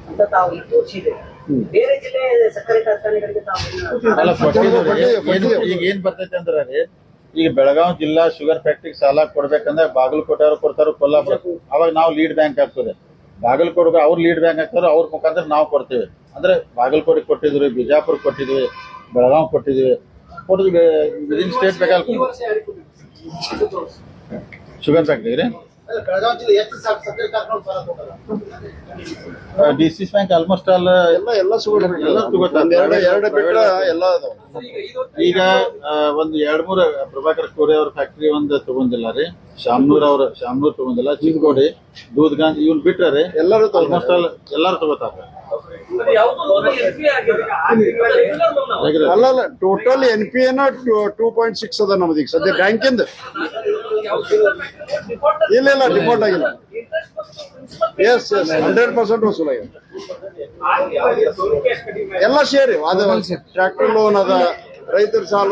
ಅಂತ ತಾವು ಇಲ್ಲಿ ತೋರಿಸಿದೆ. ಬೇರೆ ಜಿಲ್ಲೆ ಸಕ್ಕರೆ ಕಾರ್ಖಾನೆಗಳಿಗೆ ತಾವು ಅಲ್ಲ ಕೊಟ್ಟಿದ್ರು. ಈಗ ಏನ್ ಬರ್ತೈತೆ ಅಂದ್ರೆ ರೀ, ಈಗ ಬೆಳಗಾವಿ ಜಿಲ್ಲಾ ಶುಗರ್ ಫ್ಯಾಕ್ಟ್ರಿಗೆ ಸಾಲ ಕೊಡ್ಬೇಕಂದ್ರೆ ಬಾಗಲಕೋಟೆ ಅವ್ರು ಕೊಡ್ತಾರೋ, ಕೊಲ್ಲಾಪುರ ಅವಾಗ ನಾವು ಲೀಡ್ ಬ್ಯಾಂಕ್ ಆಗ್ತದೆ. ಬಾಗಲಕೋಟೆ ಅವ್ರು ಲೀಡ್ ಬ್ಯಾಂಕ್ ಆಗ್ತಾರೋ, ಅವ್ರ ಮುಖಾಂತರ ನಾವು ಕೊಡ್ತೀವಿ. ಅಂದ್ರೆ ಬಾಗಲಕೋಟೆ ಕೊಟ್ಟಿದ್ವಿ, ಬಿಜಾಪುರ ಕೊಟ್ಟಿದ್ವಿ, ಬೆಳಗಾವಿ ಕೊಟ್ಟಿದ್ವಿ ವಿದಿನ್ ಸ್ಟೇಟ್ ಬೇಕಾದ್ರೆ ಶುಗರ್ ಫ್ಯಾಕ್ಟ್ರಿ ರೀ. DCC ಬ್ಯಾಂಕ್ ಆಲ್ಮೋಸ್ಟ್ ಆಲ್ ಎಲ್ಲ ಈಗ ಒಂದು 2-3 ಪ್ರಭಾಕರ್ ಕೋರೆ ಅವ್ರ ಫ್ಯಾಕ್ಟ್ರಿ ಒಂದು ತಗೊಂಡಿಲ್ಲ ರೀ. ಶಾಮನೂರ್ ತಗೊಂಡಿಲ್ಲ. ಚಿಕ್ಕೋಡಿ, ದೂದ್ಗಾಂಜ್ ಇವನ್ ಬಿಟ್ರೆ ಎಲ್ಲರೂ ಆಲ್ಮೋಸ್ಟ್ ಆಲ್ ಎಲ್ಲಾರು ತಗೋತಾರ. ಅಲ್ಲ ಟೋಟಲ್ NPA 2.6 ಅದ ನಮ್ದು ಈಗ ಸದ್ಯ ಬ್ಯಾಂಕಿಂದ. ಇಲ್ಲ ಡಿಫಾಲ್ಟ್ ಆಗಿಲ್ಲ. ಎಸ್ 100% ವಸೂಲಾಗಿದೆ. ಎಲ್ಲ ಸೇರಿ ಅದು ಟ್ರ್ಯಾಕ್ಟರ್ ಲೋನ್ ಅದ, ರೈತರ ಸಾಲ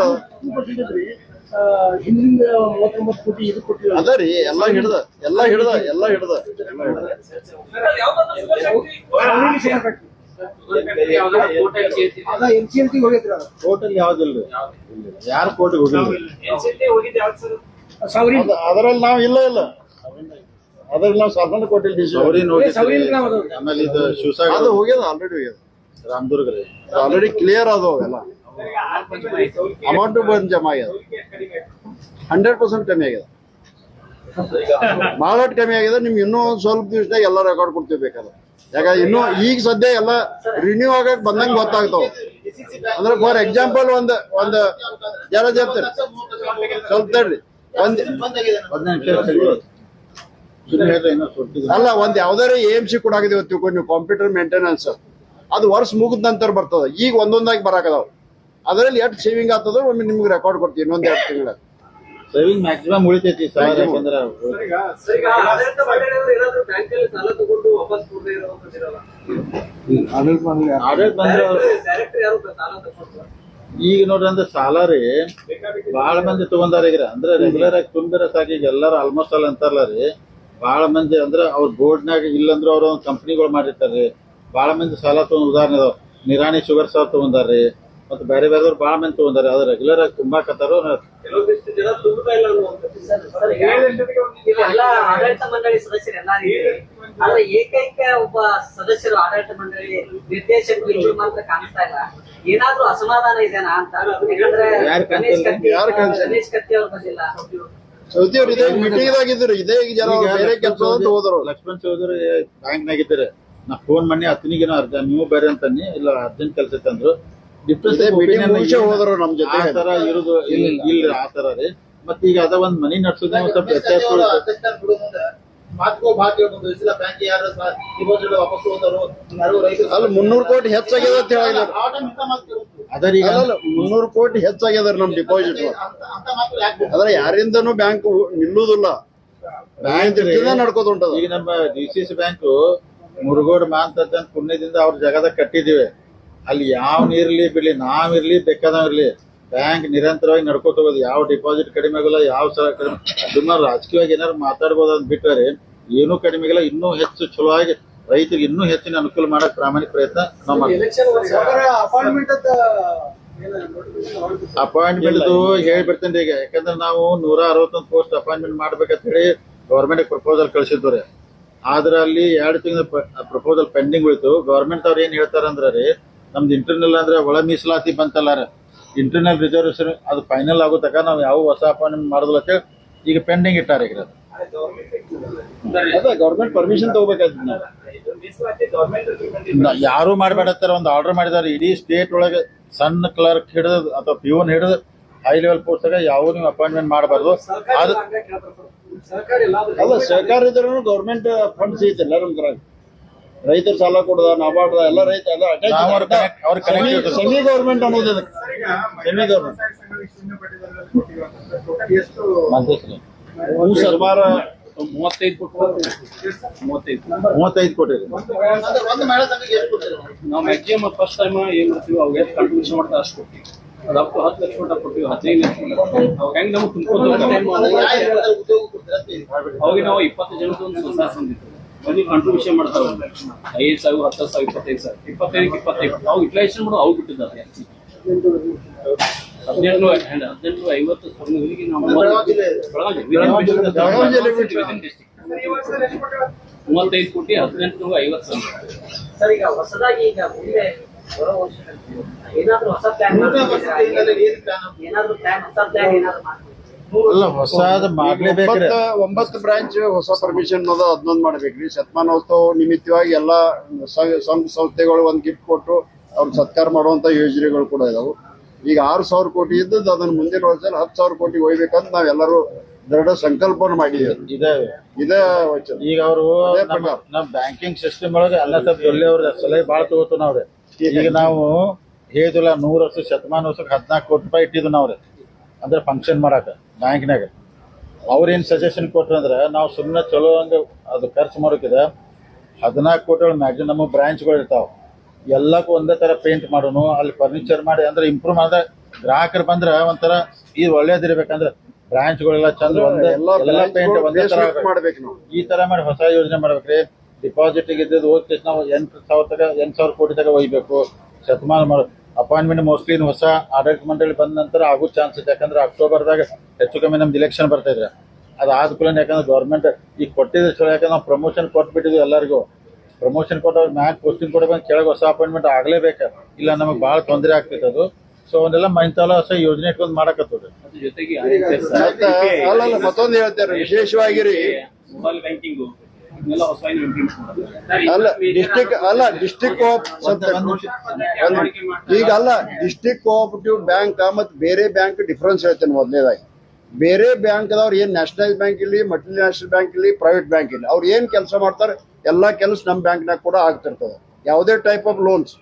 ಅದ ರೀ. ಎಲ್ಲ ಹಿಡ್ದ ಟೋಟಲ್ ಯಾವ್ದಿಲ್ಲ ಯಾರು ಕೋರ್ಟಿಗೆ ಹೋಗಿಲ್ಲ. ಅದರಲ್ಲಿ ನಾವು ಇಲ್ಲ ಅದ್ರಲ್ಲಿ ನಾವು ಸಾಧಾರಣ ಕೊಟ್ಟಿಲ್ಲ. ಆಮೇಲೆ ಇದು ಶಿವಸಾಗರ ಅದು ಹೋಗ್ಯದ, ಆಲ್ರೆಡಿ ಹೋಗ್ಯದ. ರಾಮದುರ್ಗ ರೀ ಆಲ್ರೆಡಿ ಕ್ಲಿಯರ್ ಆದವು ಎಲ್ಲ ಅಮೌಂಟ್ ಬಂದ್ ಜಮಾ ಆಗ್ಯದ. 100% ಕಮ್ಮಿ ಆಗ್ಯದ, ಬಹಳ ಕಮ್ಮಿ ಆಗ್ಯದ. ನಿಮ್ಗೆ ಇನ್ನೂ ಸ್ವಲ್ಪ ದಿವಸದಾಗ ಎಲ್ಲ ರೆಕಾರ್ಡ್ ಕೊಡ್ತೀವಿ ಬೇಕಾದ್ರೆ. ಯಾಕಂದ್ರೆ ಇನ್ನೂ ಈಗ ಸದ್ಯ ಎಲ್ಲ ರಿನ್ಯೂ ಆಗಕ್ ಬಂದಂಗೆ ಗೊತ್ತಾಗ್ತಾವ. ಅಂದ್ರೆ ಫಾರ್ ಎಕ್ಸಾಂಪಲ್ ಒಂದು ಯಾರ చెప్తారు ಸ್ವಲ್ಪ ತಡ್ರಿ. ಅಲ್ಲ ಒಂದ್ ಯಾವ್ದಾರ AMC ಕೊಡಾಕಿದೇವ್ ತಿಳ್ಕೊಂಡು ನೀವು ಕಂಪ್ಯೂಟರ್ ಮೇಂಟೆನೆನ್ಸ್ ಅದು ವರ್ಷ ಮುಗಿದ ನಂತರ ಬರ್ತದ. ಈಗ ಒಂದೊಂದಾಗಿ ಬರಾಕದಾವ್. ಅದರಲ್ಲಿ ಎಷ್ಟು ಸೇವಿಂಗ್ ಆಗ್ತದ ಒಮ್ಮೆ ನಿಮ್ಗೆ ರೆಕಾರ್ಡ್ ಕೊಡ್ತೀವಿ ಇನ್ನೊಂದ್ 2 ತಿಂಗಳ ಸೇವಿಂಗ್ ಮ್ಯಾಕ್ಸಿಮಮ್ ಉಳಿತೈತಿ. ಯಾಕಂದ್ರೆ ಆಡಳಿತ ಬಂದ್ರೆ ಈಗ ನೋಡ್ರಿ ಅಂದ್ರೆ ಸಾಲ ರೀ ಬಹಳ ಮಂದಿ ತಗೊಂಡಾರ. ಈಗ ಅಂದ್ರೆ ರೆಗ್ಯುಲರ್ ಆಗಿ ತುಂಬಿರ ಸಾಕಿ ಈಗ ಎಲ್ಲಾರು ಆಲ್ಮೋಸ್ಟ್ ಆಲ್ ಅಂತಾರಲ್ಲ ರೀ. ಬಹಳ ಮಂದಿ ಅಂದ್ರೆ ಅವ್ರ ಬೋರ್ಡ್ನಾಗ ಇಲ್ಲಂದ್ರೆ ಅವ್ರ ಕಂಪ್ನಿಗಳು ಮಾಡಿರ್ತಾರ್ರಿ. ಬಹಳ ಮಂದಿ ಸಾಲ ತಗೊಂಡ್ ಉದಾಹರಣೆ ಅದಾವ. ನಿರಾಣಿ ಶುಗರ್ ಸಾಲ ತಗೊಂಡಾರ್ರಿ, ಮತ್ತೆ ಬೇರೆ ಬೇರೆದವ್ರು ಬಹಳ ಮಂದಿ ತಗೊಂಡಾರೆ. ಅದು ರೆಗ್ಯುಲರ್ ಆಗಿ ತುಂಬಾಕತ್ತಾರ. ಎಲ್ಲ ಆಡಳಿತ ಮಂಡಳಿ ಸದಸ್ಯರೆಲ್ಲ ಆದ್ರೆ ಏಕೈಕ ಒಬ್ಬ ಸದಸ್ಯರು ಆಡಳಿತ ಮಂಡಳಿ ನಿರ್ದೇಶಕರು ಮಾತ್ರ ಕಾಣಿಸ್ತಾ ಇಲ್ಲ. ಏನಾದ್ರೂ ಅಸಮಾಧಾನ ಇದೆನಾ ಅಂತ. ಯಾಕಂದ್ರೆ ಗಣೇಶ್ ಕತ್ತಿ ಅವ್ರು ಬಂದಿಲ್ಲ, ಸೌದಿ ಅವ್ರು ಇದೇ ಮೀಟಿಂಗ್ ದಾಗಿದ್ರು ಇದೇ ಈಗ ಜನ ಅವ್ರು ಬೇರೆ ಕೆಲಸ ಅಂತ ಹೋದ್ರು. ಲಕ್ಷ್ಮಣ್ ಚೌಧರಿ ಬ್ಯಾಂಕ್ನಾಗ ಇದ್ದಾರೆ. ನಾ ಫೋನ್ ಮಾಡಿ ಹತ್ತನಿಗೇನೋ ಅರ್ಧ ನೀವು ಬೇರೆ ಅಂತಾನೆ ಇಲ್ಲ ಅರ್ಜೆಂಟ್ ಕೆಲಸ ಇತ್ತಂದ್ರು. ಇದೇ meeting ಮುಗಿಸೇ ಹೋದ್ರು ನಮ್ ಜೊತೆ. ಆ ತರ ಇರುದು ಇಲ್ಲ ಆ ತರ ರೀ. ಮತ್ ಈಗ ಅದ ಒಂದ್ ಮನಿ ನಡ್ಸೋದ್ ಸ್ವಲ್ಪ ವ್ಯತ್ಯಾಸಗಳು ಅಲ್ಲ 300 ಕೋಟಿ ಹೆಚ್ಚಾಗ್ಯದ ಅಂತ ಹೇಳಿದ್ರು. ಅದರ ಈಗ ಅಲ್ಲ 300 ಕೋಟಿ ಹೆಚ್ಚಾಗ್ಯದ ನಮ್ ಡಿಪಾಸಿಟ್. ಆದ್ರೆ ಯಾರಿಂದನೂ ಬ್ಯಾಂಕ್ ನಿಲ್ಲುದಿಲ್ಲ, ಬ್ಯಾಂಕ್ ನಡ್ಕೋತ ಉಂಟದ. ಈಗ ನಮ್ಮ DCC ಬ್ಯಾಂಕ್ ಮುರುಗೋಡ್ ಮಾಂತದ ಪುಣ್ಯದಿಂದ ಅವ್ರ ಜಗದಾಗ ಕಟ್ಟಿದೀವಿ. ಅಲ್ಲಿ ಯಾವ ನೀರ್ಲಿ ಬಿಡ್ಲಿ ನಾವಿರ್ಲಿ ಬೇಕಾದವಿರ್ಲಿ ಬ್ಯಾಂಕ್ ನಿರಂತರವಾಗಿ ನಡ್ಕೋತ ಹೋಗೋದು. ಯಾವ ಡಿಪಾಸಿಟ್ ಕಡಿಮೆ ಆಗಲ್ಲ, ಯಾವ ಸಲ ಕಡಿಮೆ. ಸುಮಾರು ರಾಜಕೀಯವಾಗಿ ಏನಾದ್ರು ಮಾತಾಡ್ಬೋದು ಅಂತ ಬಿಟ್ಟರೆ ಏನೂ ಕಡಿಮೆ ಆಗಿಲ್ಲ. ಇನ್ನೂ ಹೆಚ್ಚು ಚಲೋವಾಗಿ ರೈತರಿಗೆ ಇನ್ನೂ ಹೆಚ್ಚಿನ ಅನುಕೂಲ ಮಾಡಕ್ ಪ್ರಾಮಾಣಿಕ ಪ್ರಯತ್ನ ನಾವು ಮಾಡ್ತೀವಿ. ಅಪಾಯಿಂಟ್ಮೆಂಟ್ ಹೇಳ್ಬಿಡ್ತೇನೆ ಈಗ, ಯಾಕಂದ್ರೆ ನಾವು 161 ಪೋಸ್ಟ್ ಅಪಾಯಿಂಟ್ಮೆಂಟ್ ಮಾಡ್ಬೇಕಂತ ಹೇಳಿ ಗವರ್ಮೆಂಟ್ ಪ್ರಪೋಸಲ್ ಕಳಿಸಿದ್ರು ರೀ. ಆದ್ರೆ ಅಲ್ಲಿ 2 ತಿಂಗಳ ಪ್ರಪೋಸಲ್ ಪೆಂಡಿಂಗ್ ಉಳಿತು. ಗವರ್ಮೆಂಟ್ ಅವ್ರು ಏನ್ ಹೇಳ್ತಾರಂದ್ರ ರೀ, ನಮ್ದು ಇಂಟರ್ನಲ್ ಅಂದ್ರೆ ಒಳ ಮೀಸಲಾತಿ ಬಂತಲ್ಲ ರೀ, ಇಂಟರ್ನಲ್ ರಿಸರ್ವೇಶನ್ ಅದು ಫೈನಲ್ ಆಗೋ ತನಕ ನಾವು ಯಾವ ಹೊಸ ಅಪಾಯಿಂಟ್ಮೆಂಟ್ ಮಾಡೋದಿಲ್ಲ ಅಂತ ಹೇಳಿ ಈಗ ಪೆಂಡಿಂಗ್ ಇಟ್ಟಾರ ಈಗ. ಅದೇ ಗವರ್ಮೆಂಟ್ ಪರ್ಮಿಷನ್ ತಗೋಬೇಕಾಯ್ತು. ಯಾರು ಮಾಡ್ಬೇಡತ್ತಾರ, ಒಂದು ಆರ್ಡರ್ ಮಾಡಿದಾರೆ. ಇಡೀ ಸ್ಟೇಟ್ ಒಳಗೆ ಸಣ್ಣ ಕ್ಲರ್ಕ್ ಹಿಡಿದು ಅಥವಾ ಪ್ಯೂನ್ ಹಿಡಿದು ಹೈ ಲೆವೆಲ್ ಪೋಸ್ಟ್ ಯಾವ ನೀವು ಅಪಾಯಿಂಟ್ಮೆಂಟ್ ಮಾಡಬಾರ್ದು. ಅದು ಅಲ್ಲ ಸಹಕಾರ ಇದ್ರೂ ಗವರ್ಮೆಂಟ್ ಫಂಡ್ಸ್ ಐತಿಲ್ಲ ನಮ್ದ್ರ. ರೈತರ ಸಾಲ ಕೊಡದ ನಾಬಾರ್ಡ್ ಎಲ್ಲ ರೈತ ಎಲ್ಲ ಸೆಮಿ ಗವರ್ಮೆಂಟ್ ಅನ್ನೋದು. ಸೆಮಿ ಗವರ್ಮೆಂಟ್ ಸುಮಾರು 35 ಕೋಟಿ 35 ಕೋಟಿ ರೀ. ನಾವು ಮ್ಯಾಕ್ಸಿಮಮ್ ಫಸ್ಟ್ ಟೈಮ್ ಏನ್ ಮಾಡ್ತೀವಿ ಅವಾಗ ಎಷ್ಟು ಕಾಂಟ್ರಿಬ್ಯೂಷನ್ ಮಾಡ್ತಾರೆ ಅಷ್ಟು ಕೊಡ್ತೀವಿ. ಅದು ಅಪ್ ಟು 10 ಲಕ್ಷ ಮಟ್ಟ ಕೊಡ್ತೀವಿ, 15 ಲಕ್ಷ ಅವಾಗ ಹೆಂಗ್ ನಮ್ಗೆ ತುಂಬ್ಕೊಂಡು ಅವಾಗ ನಾವು 20 ಜನದ ಒಂದು ಸಂಸ್ಥೆ ಹೊಂದಿತ್ತು. ಮಂದಿ ಕಾಂಟ್ರಿಬ್ಯೂಷನ್ ಮಾಡ್ತಾರೆ, 5,000 10,000 25,000 25 ನಾವು ಯುಟಿಲೈಸೇಷನ್ ಮಾಡೋದು ಅವು ಬಿಟ್ಟಿದ್ದಾರೆ. 1850 ಸ್ವಾಮಿಗಳಿಗೆ ನಾವು 35 ಕೋಟಿ 1850 ಸಾವಿರ. ಸರ್ ಈಗ ಹೊಸದಾಗಿ ಈಗ ಮುಂದೆ ಬರೋ ವರ್ಷದಲ್ಲಿ ಏನಾದ್ರೂ ಹೊಸ ಪ್ಲಾನ್ ಏನಾದ್ರೂ ಪ್ಲಾನ್ ಹೊಸ ಪ್ಲಾನ್ ಏನಾದ್ರು ಅಲ್ಲ ಹೊಸದು ಮಾಡ್ಲೇಬೇಕ್ರಿ. 9 ಬ್ರಾಂಚ್ ಹೊಸ ಪರ್ಮಿಷನ್ ಅದ, 11 ಮಾಡ್ಬೇಕ್ರಿ. ಶತಮಾನೋತ್ಸವ ನಿಮಿತ್ತವಾಗಿ ಎಲ್ಲಾ ಸಂಘ ಸಂಸ್ಥೆಗಳು ಒಂದ್ ಗಿಫ್ಟ್ ಕೊಟ್ಟು ಅವ್ರ ಸತ್ಕಾರ ಮಾಡುವಂತ ಯೋಜನೆಗಳು ಕೂಡ ಇದಾವೆ. ಈಗ 6,000 ಕೋಟಿ ಇದ್ದದ್ದು ಅದನ್ನ ಮುಂದಿನ ವರ್ಷದಲ್ಲಿ 10,000 ಕೋಟಿ ಒಯ್ಬೇಕಂತ ನಾವೆಲ್ಲರೂ ದೃಢ ಸಂಕಲ್ಪನ ಮಾಡಿದ್ದೇವೆ. ಇದೇ ಈಗ ಅವರು ನಮ್ಮ ಬ್ಯಾಂಕಿಂಗ್ ಸಿಸ್ಟಮ್ ಒಳಗೆ ಎಲ್ಲ ಸ್ವಲ್ಪ ಒಳ್ಳೆ ಅವ್ರ ಸಲಹೆ ಭಾಳ ತಗೋತು ನಾವ್ರಿ. ಈಗ ನಾವು ಹೇಳಿದಿಲ್ಲ 100 ವರ್ಷ ಶತಮಾನೋತ್ಸವಕ್ಕೆ 14 ಕೋಟಿ ರೂಪಾಯಿ ಇಟ್ಟಿದ್ದು ನಾವ್ರಿ, ಅಂದ್ರೆ ಫಂಕ್ಷನ್ ಮಾಡಾಕ ಬ್ಯಾಂಕ್ನಾಗ. ಅವ್ರೇನ್ ಸಜೆಷನ್ ಕೊಟ್ರು ಅಂದ್ರೆ ನಾವು ಸುಮ್ಮನೆ ಚಲೋ ಹಂಗ ಅದು ಖರ್ಚು ಮಾಡೋಕಿದೆ 14 ಕೋಟಿ ಒಳಗೆ ಮ್ಯಾಕ್ಸಿಮಮ್ ನಮ್ಮ ಬ್ರಾಂಚ್ಗಳು ಇರ್ತಾವ. ಎಲ್ಲಕ್ಕೂ ಒಂದೇ ತರ ಪೇಂಟ್ ಮಾಡೋನು, ಅಲ್ಲಿ ಫರ್ನಿಚರ್ ಮಾಡಿ ಅಂದ್ರೆ ಇಂಪ್ರೂವ್ ಮಾಡಿದ್ರೆ ಗ್ರಾಹಕರು ಬಂದ್ರೆ ಒಂಥರ ಇದು ಒಳ್ಳೇದಿರ್ಬೇಕಂದ್ರೆ ಬ್ರಾಂಚ್ಗಳೆಲ್ಲ ಚಂದ ಎಲ್ಲ ಪೇಂಟ್ ಒಂದೇ ತರ ಮಾಡ್ಬೇಕು ನಾವು. ಈ ತರ ಮಾಡಿ ಹೊಸ ಯೋಜನೆ ಮಾಡ್ಬೇಕ್ರಿ. ಡಿಪಾಸಿಟ್ ಇದ್ದದ್ದು ಹೋದ ತಕ್ಷಣ ನಾವು 8,000 ಕೋಟಿ ತಗ ಒಯ್ಬೇಕು. ಶತಮಾನ ಮಾಡ ಅಪಾಯಿಂಟ್ಮೆಂಟ್ ಮೋಸ್ಟ್ಲಿ ಹೊಸ ಆಡಳಿತ ಮಂಡಳಿ ಬಂದ ನಂತರ ಆಗೋ ಚಾನ್ಸ್ ಇದೆ. ಯಾಕಂದ್ರೆ ಅಕ್ಟೋಬರ್ದಾಗ ಹೆಚ್ಚು ಕಮ್ಮಿ ನಮ್ದು ಇಲೆಕ್ಷನ್ ಬರ್ತಾ ಇದ್ರೆ ಅದಾದ ಕೂಡಲೇ ಯಾಕಂದ್ರೆ ಗೌರ್ಮೆಂಟ್ ಈಗ ಕೊಟ್ಟಿದ್ರೆ ಚಲೋ. ಯಾಕಂದ್ರೆ ನಾವು ಪ್ರಮೋಷನ್ ಕೊಟ್ಬಿಟ್ಟಿದ್ವಿ ಎಲ್ಲರಿಗೂ. ಪ್ರಮೋಷನ್ ಕೊಟ್ಟವ್ರ ಮ್ಯಾಕ್ ಪೋಸ್ಟಿಂಗ್ ಕೊಡಬೇಕು, ಕೆಳಗೆ ಹೊಸ ಅಪಾಯಿಂಟ್ಮೆಂಟ್ ಆಗ್ಲೇಬೇಕು, ಇಲ್ಲ ನಮಗೆ ಭಾಳ ತೊಂದರೆ ಆಗ್ತೈತೆ ಅದು. ಸೊ ಅವನ್ನೆಲ್ಲ ಇಂಥವೆಲ್ಲ ಹೊಸ ಯೋಜನೆ ಇಟ್ಕೊಂಡು ಮಾಡಕತ್ತವ್ರಿ. ಅದ್ರ ಜೊತೆಗೆ ಅಲ್ಲ ಮತ್ತೊಂದು ಹೇಳ್ತಾರೆ ವಿಶೇಷವಾಗಿರಿ, ಮೊಬೈಲ್ ಬ್ಯಾಂಕಿಂಗ್ ಇದನ್ನೆಲ್ಲ ಹೊಸ ಇಂಪ್ಲಿಮೆಂಟ್ ಮಾಡೋದು. ಡಿಸ್ಟ್ರಿಕ್ಟ್ ಈಗ ಅಲ್ಲ ಡಿಸ್ಟ್ರಿಕ್ಟ್ ಕೋಆಪರೇಟಿವ್ ಬ್ಯಾಂಕ್ ಮತ್ತು ಬೇರೆ ಬ್ಯಾಂಕ್ ಡಿಫರೆನ್ಸ್ ಹೇಳ್ತೇನೆ. ಮೊದಲನೇದಾಗಿ ಬೇರೆ ಬ್ಯಾಂಕ್ ಅದಾವ್ರು ಏನ್ ನ್ಯಾಷನಲ್ ಬ್ಯಾಂಕ್ ಇಲ್ಲಿ, ಮಲ್ಟಿ ನ್ಯಾಷನಲ್ ಬ್ಯಾಂಕ್ ಇಲ್ಲಿ, ಪ್ರೈವೇಟ್ ಬ್ಯಾಂಕ್ ಇಲ್ಲಿ, ಅವ್ರು ಏನ್ ಕೆಲಸ ಮಾಡ್ತಾರೆ ಎಲ್ಲಾ ಕೆಲಸ ನಮ್ಮ ಬ್ಯಾಂಕ್ನಾಗ ಕೂಡ ಆಗ್ತಿರ್ತದೆ, ಯಾವುದೇ ಟೈಪ್ ಆಫ್ ಲೋನ್ಸ್.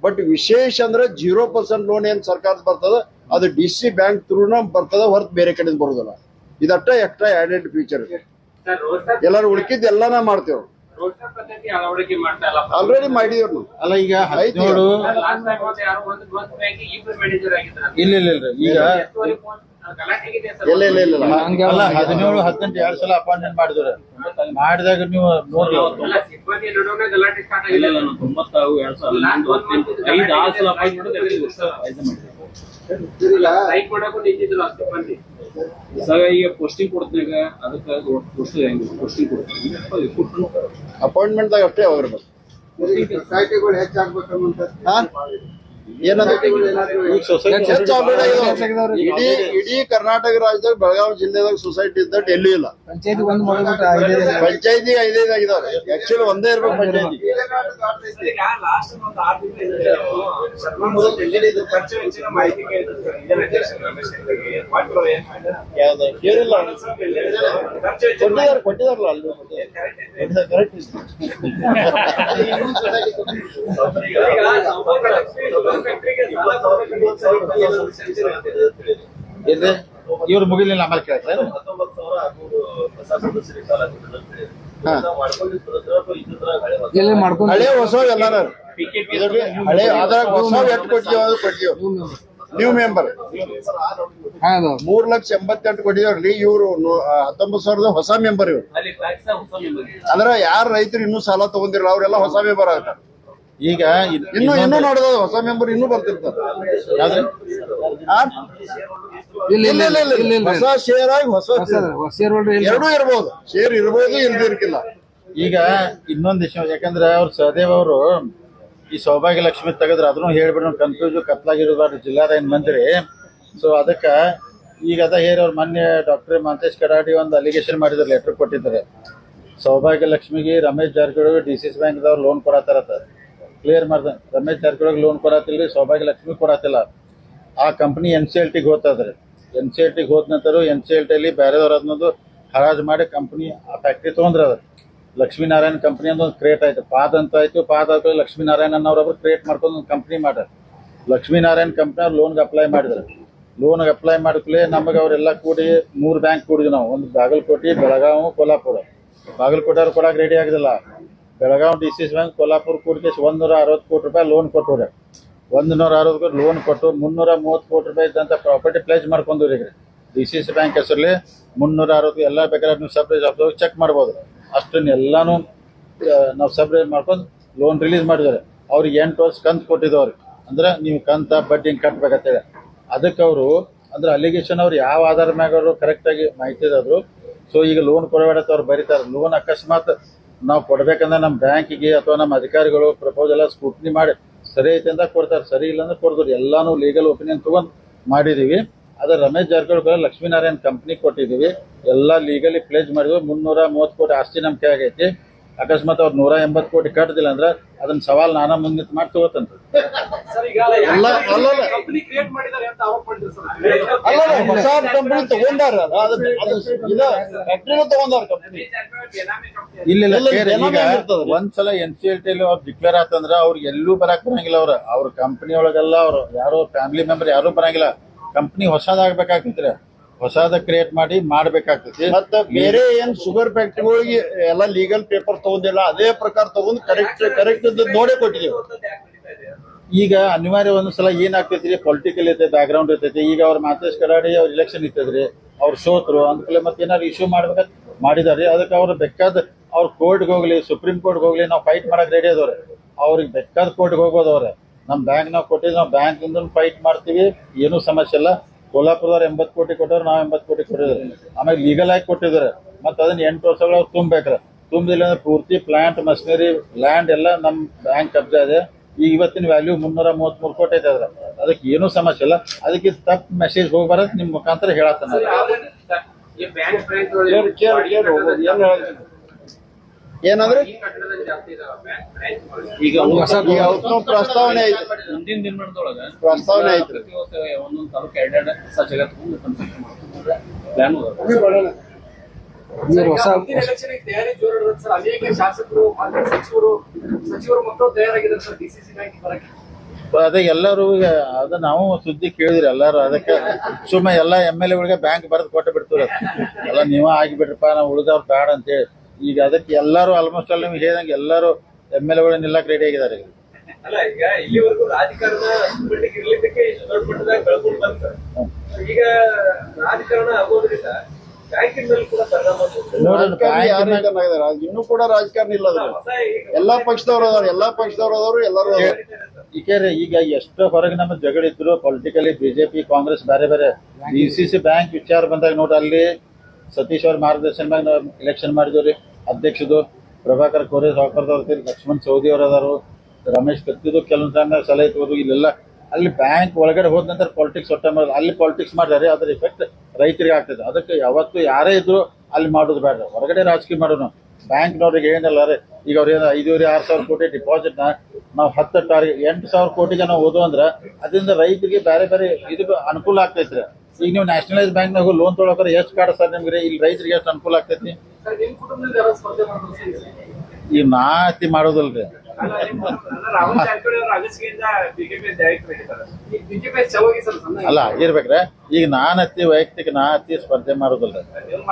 ಬಟ್ ವಿಶೇಷ ಅಂದ್ರೆ 0% ಲೋನ್ ಏನ್ ಸರ್ಕಾರದ ಬರ್ತದ ಅದು DC ಬ್ಯಾಂಕ್ ಥ್ರೂನ ಬರ್ತದ, ಹೊರತು ಬೇರೆ ಕಡೆಯಿಂದ ಬರೋದಿಲ್ಲ. ಇದಟ್ಟ ಎಕ್ಸ್ಟ್ರಾ ಆಡೆಡ್ ಫೀಚರ್. ಎಲ್ಲಾರು ಉಳ್ಕಿದ್ ಎಲ್ಲಾನ ಮಾಡ್ತೇವ್, ಆಲ್ರೆಡಿ ಮಾಡಿದೇವ್ ನಾವು. ಅಲ್ಲ ಈಗ 17 ಇಲ್ಲ ಈಗ ಇಲ್ಲ ಅಲ್ಲ 17 18 2 ಸಲ ಅಪಾಯಿಂಟ್ಮೆಂಟ್ ಮಾಡಿದ್ರು. ಮಾಡಿದಾಗ ನೀವು ನೋಡ್ರಿ 90 ಈಗ ಪೋಸ್ಟಿಂಗ್ ಕೊಡ್ತಾಗ ಅದಕ್ಕೆ ಪೋಸ್ಟಿಂಗ್ ಕೊಡ್ತೀವಿ ಅಪಾಯಿಂಟ್ಮೆಂಟ್ ದಾಗ ಅಷ್ಟೇ ಹೋಗಿರ್ಬೇಕು. ಏನದು ಈಗ ಸೊಸೈಟಿ ಹೆಚ್ಚು ಆಲ್ರೆಡಿ ಆಗಿದಾವೆ. ಇಡೀ ಕರ್ನಾಟಕ ರಾಜ್ಯದಾಗ ಬೆಳಗಾವಿ ಜಿಲ್ಲೆದಾಗ ಸೊಸೈಟಿ ಇದ್ದಟ್ಟು ಎಲ್ಲೂ ಇಲ್ಲ. ಪಂಚಾಯತಿ ಒಂದು ಮಾಡಿಬಿಟ್ರೆ ಪಂಚಾಯತಿ 5 ಆಗಿದಾವೆ. ಆಕ್ಚುಲಿ ಒಂದೇ ಇರ್ಬೇಕು ಪಂಚಾಯತಿ. ಕೇಳಿಲ್ಲ ಕೊಟ್ಟಿದಾರಲ್ಲ ಅಲ್ಲಿ ಕರೆಕ್ಟ್ ಇದೆ. ಇವ್ರು ಮುಗಿಲಿಲ್ಲ ಆಮೇಲೆ ಕೇಳ್ತಾರೆ. ಎಲ್ಲ ಮಾಡ್ಕೊಂಡು ಹಳೆ ಹೊಸ ಎಲ್ಲಾರ ಹಳೆ ಅದ್ರಾಗ ಹೊಸ ಎಷ್ಟು ಕೊಟ್ಟಿದ್ದೀವಿ ನ್ಯೂ ಮೆಂಬರ್ 3,88,000 ಕೊಟ್ಟಿದಾರ್ಲಿ. ಇವ್ರು 19,000 ಹೊಸ ಮೆಂಬರ್. ಇವ್ರು ಅಂದ್ರ ಯಾರ ರೈತರು ಇನ್ನೂ ಸಾಲ ತಗೊಂಡಿರಲ್ಲ ಅವ್ರೆಲ್ಲ ಹೊಸ ಮೆಂಬರ್ ಆಗ್ತಾರೆ. ಈಗ ಇನ್ನೂ ನೋಡಿದ ಹೊಸ ಮೆಂಬರ್ ಇನ್ನೂ ಬರ್ತಿರ್ತಾರೆ. ಯಾವ್ದು ಹೊಸ ಶೇರ್ ಆಗಿ ಹೊಸ ಶೇರ್ ಹೋಲ್ಡರ್ ಎರಡೂ ಇರ್ಬೋದು. ಶೇರ್ ಇರ್ಬೋದು ಇಲ್ದಿರ್ಕಿಲ್ಲ. ಈಗ ಇನ್ನೊಂದು ವಿಷಯ, ಯಾಕಂದ್ರೆ ಅವ್ರು ಸಹದೇವ್ ಅವರು ಈ ಸೌಭಾಗ್ಯ ಲಕ್ಷ್ಮಿ ತೆಗೆದ್ರೆ ಅದನ್ನು ಹೇಳ್ಬಿಟ್ಟು ಕನ್ಫ್ಯೂಸ್ ಕತ್ಲಾಗಿರೋದು ಜಿಲ್ಲಾದ ಮಂತ್ರಿ. ಸೊ ಅದಕ್ಕ ಈಗ ಅದ ಹೇಳಿ ಅವ್ರು ಮೊನ್ನೆ ಡಾಕ್ಟರ್ ಮಂತೇಶ್ ಕಡಾಡಿ ಒಂದು ಅಲಿಗೇಷನ್ ಮಾಡಿದ್ರು, ಲೆಟರ್ ಕೊಟ್ಟಿದ್ದಾರೆ. ಸೌಭಾಗ್ಯ ಲಕ್ಷ್ಮಿಗೆ ರಮೇಶ್ ಜಾರಕಿಹೊಳಿ DCC ಬ್ಯಾಂಕ್ದವ್ರು ಲೋನ್ ಕೊಡತ್ತಾರತ್ತ. ಕ್ಲಿಯರ್ ಮಾಡ್ದೆ, ರಮೇಶ್ ಜಾರಕಿಹೊಳಿ ಲೋನ್ ಕೊಡತ್ತಿಲ್ಲ, ಸೌಭಾಗ್ಯ ಲಕ್ಷ್ಮಿ ಕೊಡತ್ತಿಲ್ಲ. ಆ ಕಂಪ್ನಿ NCLTಗೆ ಹೋಗ್ತದ್ರಿ. NCLTಗೆ ಹೋದ ನಂತರ NCLTಲಿ ಬೇರೆದವ್ರು ಅದನ್ನೊಂದು ಹರಾಜು ಮಾಡಿ ಕಂಪ್ನಿ ಆ ಫ್ಯಾಕ್ಟ್ರಿ ತೊಗೊಂಡ್ರೆ ಅದು ಲಕ್ಷ್ಮೀನಾರಾಯಣ ಕಂಪ್ನಿ ಅಂತ ಒಂದು ಕ್ರಿಯೇಟ್ ಆಯ್ತು. ಪಾದ್ ಅಂತ ಆಯ್ತು. ಪಾದ್ ಆದ್ಮೇಲೆ ಲಕ್ಷ್ಮೀನಾರಾಯಣ ಅನ್ನೋರೊಬ್ರು ಕ್ರಿಯೇಟ್ ಮಾಡ್ಕೊಂಡು ಒಂದು ಕಂಪ್ನಿ ಮಾಡ್ಯಾರ. ಲಕ್ಷ್ಮೀನಾರಾಯಣ ಕಂಪ್ನಿ ಅವ್ರು ಲೋನ್ಗೆ ಅಪ್ಲೈ ಮಾಡಿದ್ರು. ಲೋನ್ಗೆ ಅಪ್ಲೈ ಮಾಡಿದ್ಮೇಲೆ ನಮಗೆ ಅವರೆಲ್ಲ ಕೂಡಿ 3 ಬ್ಯಾಂಕ್ ಕೂಡಿದ್ವಿ ನಾವು. ಒಂದು ಬಾಗಲಕೋಟೆ, ಬೆಳಗಾವಿ, ಕೋಲ್ಹಾಪುರ. ಬಾಗಲಕೋಟೆ ಅವ್ರು ಕೊಡಕ್ಕೆ ರೆಡಿ ಆಗಿದಿಲ್ಲ. ಬೆಳಗಾವಿ DCC ಬ್ಯಾಂಕ್, ಕೋಲ್ಹಾಪುರ ಕೂಡಿಗೆ 160 ಕೋಟಿ ರೂಪಾಯಿ ಲೋನ್ ಕೊಟ್ಟವ್ರೆ. 160 ಕೋಟಿ ಲೋನ್ ಕೊಟ್ಟು 330 ಕೋಟಿ ರೂಪಾಯಿ ಇದ್ದಂಥ ಪ್ರಾಪರ್ಟಿ ಪ್ಲೇಸ್ ಮಾಡ್ಕೊಂಡ್ರಿ. ಈಗ DCC ಬ್ಯಾಂಕ್ ಹೆಸರಲ್ಲಿ 360 ಎಲ್ಲ ಬೇಕಾದ್ರೆ ನೀವು ಸಬ್ರೇಜ್ ಆಫ್ದವ್ರು ಚೆಕ್ ಮಾಡ್ಬೋದು. ಅಷ್ಟನ್ನೆಲ್ಲಾನು ನಾವು ಸಬ್ರೇಜ್ ಮಾಡ್ಕೊಂಡು ಲೋನ್ ರಿಲೀಸ್ ಮಾಡಿದ್ದಾರೆ. ಅವ್ರಿಗೆ 8 ವರ್ಷ ಕಂತು ಕೊಟ್ಟಿದ್ದವ್ರಿಗೆ. ಅಂದ್ರೆ ನೀವು ಕಂತ ಬಡ್ಡಿ ಹಿಂಗೆ ಕಟ್ಬೇಕಂತೇಳಿ. ಅದಕ್ಕೆ ಅವರು ಅಂದ್ರೆ ಅಲಿಗೇಷನ್ ಅವ್ರು ಯಾವ ಆಧಾರ ಮ್ಯಾಗ ಅವರು ಕರೆಕ್ಟಾಗಿ ಮಾಹಿತಿ ಇದಾದ್ರು. ಸೊ ಈಗ ಲೋನ್ ಕೊಡಬೇಡ ಅವ್ರು ಬರೀತಾರೆ. ಲೋನ್ ಅಕಸ್ಮಾತ್ ನಾವು ಕೊಡ್ಬೇಕಂದ್ರೆ ನಮ್ಮ ಬ್ಯಾಂಕಿಗೆ ಅಥವಾ ನಮ್ಮ ಅಧಿಕಾರಿಗಳು ಪ್ರಪೋಸಲ್ ಎಲ್ಲ ಸ್ಕ್ರೂಟ್ನಿ ಮಾಡಿ ಸರಿ ಐತೆ ಅಂತ ಕೊಡ್ತಾರೆ, ಸರಿ ಇಲ್ಲ ಅಂದ್ರೆ ಕೊಡ್ತಾರೆ. ಎಲ್ಲಾನು ಲೀಗಲ್ ಒಪಿನಿಯನ್ ತಗೊಂಡ್ ಮಾಡಿದೀವಿ. ಅದ್ರ ರಮೇಶ್ ಜಾರಕಿಹೊಳಿ ಲಕ್ಷ್ಮೀನಾರಾಯಣ ಕಂಪ್ನಿ ಕೊಟ್ಟಿದೀವಿ. ಎಲ್ಲ ಲೀಗಲಿ ಪ್ಲೇಜ್ ಮಾಡಿದ್ವಿ. 330 ಕೋಟಿ ಆಸ್ತಿ ನಮ್ಮ ಕೈ ಆಗೈತಿ. ಅಕಸ್ಮಾತ್ ಅವ್ರು 180 ಕೋಟಿ ಕಟ್ಟದಿಲ್ಲ ಅಂದ್ರೆ ಅದನ್ನ ಸವಾಲ್ ನಾನಾ ಮುಂದೆ ಮಾಡಿ ತಗೋತಂತ. ಅಲ್ಲ ಹೊಸ ಕಂಪನಿ ತಗೊಂಡಾರ ಫ್ಯಾಕ್ಟ್ರಿನೂ ತಗೊಂಡಾರ ಕಂಪನಿ. ಇಲ್ಲ ಒಂದ್ಸಲ NCLTಲಿ ಅವ್ರು ಡಿಕ್ಲೇರ್ ಆತಂದ್ರ ಅವ್ರಿಗೆ ಎಲ್ಲೂ ಬರಾಕ್ ಬರಂಗಿಲ್ಲ. ಅವ್ರ ಕಂಪನಿ ಒಳಗೆಲ್ಲ ಅವ್ರು ಯಾರೋ ಫ್ಯಾಮಿಲಿ ಮೆಂಬರ್ ಯಾರು ಬರಂಗಿಲ್ಲ. ಕಂಪನಿ ಹೊಸದಾಗ್ಬೇಕಾಗ್ತೈತ್ರಿ. ಹೊಸದ ಕ್ರಿಯೇಟ್ ಮಾಡಿ ಮಾಡ್ಬೇಕಾಗ್ತೈತಿ. ಮತ್ತೆ ಬೇರೆ ಏನ್ ಶುಗರ್ ಫ್ಯಾಕ್ಟ್ರಿಗಳಿಗೆ ಎಲ್ಲ ಲೀಗಲ್ ಪೇಪರ್ ತಗೊಂಡಿಲ್ಲ, ಅದೇ ಪ್ರಕಾರ ತಗೊಂಡು ಕರೆಕ್ಟ್ ನೋಡೇ ಕೊಟ್ಟಿದ್ದೀವಿ. ಈಗ ಅನಿವಾರ್ಯ ಒಂದ್ಸಲ ಏನಾಗ್ತೈತ್ರಿ, ಪೊಲಿಟಿಕಲ್ ಇರ್ತೈತಿ, ಬ್ಯಾಕ್ ಗ್ರೌಂಡ್ ಇರ್ತೈತಿ. ಈಗ ಅವ್ರ ಮಂತೇಶ್ ಕಡಾಡಿ ಅವ್ರ ಇಲೆಕ್ಷನ್ ಇರ್ತದ್ರಿ, ಅವ್ರು ಸೋತ್ರು ಅಂದ್ಕೂಲೆ ಮತ್ತೆ ಏನಾದ್ರು ಇಶ್ಯೂ ಮಾಡ್ಬೇಕಂತ ಮಾಡಿದಾರೆ. ಅದಕ್ಕೆ ಅವ್ರು ಬೇಕಾದ ಅವ್ರ ಕೋರ್ಟ್ಗೆ ಹೋಗ್ಲಿ, ಸುಪ್ರೀಂ ಕೋರ್ಟ್ಗೆ ಹೋಗ್ಲಿ, ನಾವು ಫೈಟ್ ಮಾಡಕ್ ರೆಡಿ ಅದವ್ರೆ. ಅವ್ರಿಗೆ ಬೇಕಾದ ಕೋರ್ಟ್ಗೆ ಹೋಗೋದವ್ರೆ. ನಮ್ಮ ಬ್ಯಾಂಕ್ ನಾವು ಕೊಟ್ಟಿದ್ದು, ನಾವು ಬ್ಯಾಂಕ್ ಇಂದ ಫೈಟ್ ಮಾಡ್ತೀವಿ, ಏನೂ ಸಮಸ್ಯೆ ಇಲ್ಲ. ಕೋಲ್ಹಾಪುರದವ್ರು 80 ಕೋಟಿ ಕೊಟ್ಟವ್ರು, ನಾವು 80 ಕೋಟಿ ಕೊಟ್ಟಿದ್ರು. ಆಮೇಲೆ ಲೀಗಲ್ ಆಗಿ ಕೊಟ್ಟಿದ್ದಾರೆ. ಮತ್ತೆ ಅದನ್ನ 8 ವರ್ಷಗಳು ಅವ್ರು ತುಂಬ್ಬೇಕ್ರೆ. ತುಂಬಿಲ್ಲ ಅಂದ್ರೆ ಪೂರ್ತಿ ಪ್ಲಾಂಟ್, ಮಷಿನರಿ, ಲ್ಯಾಂಡ್ ಎಲ್ಲ ನಮ್ಮ ಬ್ಯಾಂಕ್ ಕಬ್ಜಾ ಇದೆ. ಈಗ ಇವತ್ತಿನ ವ್ಯಾಲ್ಯೂ 333 ಕೋಟಿ ಐತೆ. ಅದಕ್ಕೆ ಏನೂ ಸಮಸ್ಯೆ ಇಲ್ಲ. ಅದಕ್ಕೆ ತಪ್ಪು ಮೆಸೇಜ್ ಹೋಗ್ಬಾರದು ನಿಮ್ಮ ಮುಖಾಂತರ ಹೇಳತ್ತಾನ. ಏನಂದ್ರೆ ಈಗ ಪ್ರಸ್ತಾವನೆ ಐತಿ, ಮುಂದಿನ ದಿನಮಾನದೊಳಗ ಪ್ರಸ್ತಾವನೆ ಐತಿ. ಒಂದೊಂದು ತಾಲೂಕು 2 ಹೊಸ ಜಾಗ ತಗೊಂಡು ಕನ್ಸ್ಟ್ರಕ್ಷನ್ ಮಾಡ್ಕೊಂಡು ಪ್ಲಾನ್ ತಯಾರಿ ಜೋರ ಸರ್. ಅನೇಕ ಶಾಸಕರು, ಸಚಿವರು ಮಕ್ಕಳು ತಯಾರಾಗಿದ್ದಾರೆ ಸರ್ DCC ಬ್ಯಾಂಕ್ ಬರಕ್ಕೆ. ಅದೇ ಎಲ್ಲರೂ ಅದ ನಾವು ಸುದ್ದಿ ಕೇಳಿದ್ರಿ ಎಲ್ಲಾರು. ಅದಕ್ಕೆ ಸುಮ್ಮನೆ ಎಲ್ಲ MLA ಗಳಿಗೆ ಬ್ಯಾಂಕ್ ಬರೆದು ಕೊಟ್ಟು ಬಿಡ್ತೀರ. ಎಲ್ಲ ನೀವ ಆಗಿಬಿಟ್ರಪ್ಪ, ನಾವು ಉಳಿದವ್ರು ಬೇಡ ಅಂತೇಳಿ. ಈಗ ಅದಕ್ಕೆ ಎಲ್ಲರೂ ಆಲ್ಮೋಸ್ಟ್ ಅಲ್ಲಿ ನಿಮ್ಗೆ ಹೇಳಿದಂಗೆ ಎಲ್ಲರೂ MLA ಗಳು ನಿಲ್ಲಕ್ ರೆಡಿ ಆಗಿದ್ದಾರೆ. ಅಲ್ಲ, ಈಗ ಇಲ್ಲಿವರೆಗೂ ರಾಜಕಾರಣ ಇರ್ಲಿಕ್ಕೆ ಇಷ್ಟು ದೊಡ್ಡ ಮಟ್ಟದಾಗ ಬೆಳ್ಕೊಂಡು ಬಂತ. ಈಗ ರಾಜಕಾರಣ ಆಗೋದ್ರಿಂದ ಬ್ಯಾಂಕಿನ ಮೇಲೆ ಕೂಡ ಇನ್ನೂ ಕೂಡ ರಾಜಕಾರಣ ಇಲ್ಲ. ಎಲ್ಲಾ ಪಕ್ಷದವ್ರು ಅದಾರ, ಎಲ್ಲರೂ ಈಗ ಎಷ್ಟೋ ಹೊರಗೆ ನಮ್ಮ ಜಗಳ ಇದ್ರು ಪೊಲಿಟಿಕಲಿ, BJP, ಕಾಂಗ್ರೆಸ್ ಬೇರೆ ಬೇರೆ. DCC ಬ್ಯಾಂಕ್ ವಿಚಾರ ಬಂದಾಗ ನೋಡ್ರಿ, ಅಲ್ಲಿ ಸತೀಶ್ ಅವ್ರ ಮಾರ್ಗದರ್ಶನ ಮ್ಯಾಗ ನಾವು ಎಲೆಕ್ಷನ್ ಮಾಡಿದ್ವಿ. ಅಧ್ಯಕ್ಷದು ಪ್ರಭಾಕರ್ ಕೋರೆ ಸಾವ್ಕರ್ದವ್ರು, ಲಕ್ಷ್ಮಣ್ ಸೌದಿ ಅವ್ರು ಅದಾರು, ರಮೇಶ್ ಕತ್ತಿದು ಕೆಲವೊಂದು ಟೈಮ್ನಾಗ ಸಲಹೆ ತಗೋದು. ಇಲ್ಲೆಲ್ಲ ಅಲ್ಲಿ ಬ್ಯಾಂಕ್ ಒಳಗಡೆ ಹೋದ ನಂತರ ಪಾಲಿಟಿಕ್ಸ್ ಒಟ್ಟ ಅಲ್ಲಿ ಪಾಲಿಟಿಕ್ಸ್ ಮಾಡಿದ್ರೆ ಅದ್ರ ಇಫೆಕ್ಟ್ ರೈತರಿಗೆ ಆಗ್ತದೆ. ಅದಕ್ಕೆ ಯಾವತ್ತು ಯಾರೇ ಇದ್ರು ಅಲ್ಲಿ ಮಾಡೋದು ಬೇಡ, ಹೊರಗಡೆ ರಾಜಕೀಯ ಮಾಡೋಣ. ಬ್ಯಾಂಕ್ನವ್ರಿಗೆ ಏನಲ್ಲ ರೀ, ಈಗ ಅವ್ರೇನು 5,500-6,000 ಕೋಟಿ ಡಿಪಾಸಿಟ್ನ ನಾವು 10 ಟಾರ್ಗೆಟ್ 8,000 ಕೋಟಿಗೆ ನಾವು ಓದು ಅಂದ್ರೆ ಅದರಿಂದ ರೈತರಿಗೆ ಬೇರೆ ಬೇರೆ ಇದು ಅನುಕೂಲ ಆಗ್ತೈತ್ರಿ. ಈಗ ನೀವು ನ್ಯಾಷನಲೈಸ್ ಬ್ಯಾಂಕ್ನಾಗ ಲೋನ್ ತೊಗೊಳಕ್ರೆ ಎಷ್ಟು ಕಾಡ ಸರ್ ನಿಮ್ಗೆ, ಇಲ್ಲಿ ರೈತರಿಗೆ ಎಷ್ಟು ಅನುಕೂಲ ಆಗ್ತೈತಿ? ಈಗ ನಾ ಅತಿ ಮಾಡೋದಲ್ರಿ, ಅಲ್ಲ ಆಗಿರ್ಬೇಕ್ರೆ. ಈಗ ನಾನ್ ಅತಿ ವೈಯಕ್ತಿಕ ನಾ ಅತಿ ಸ್ಪರ್ಧೆ ಮಾಡೋದಲ್ರಿ,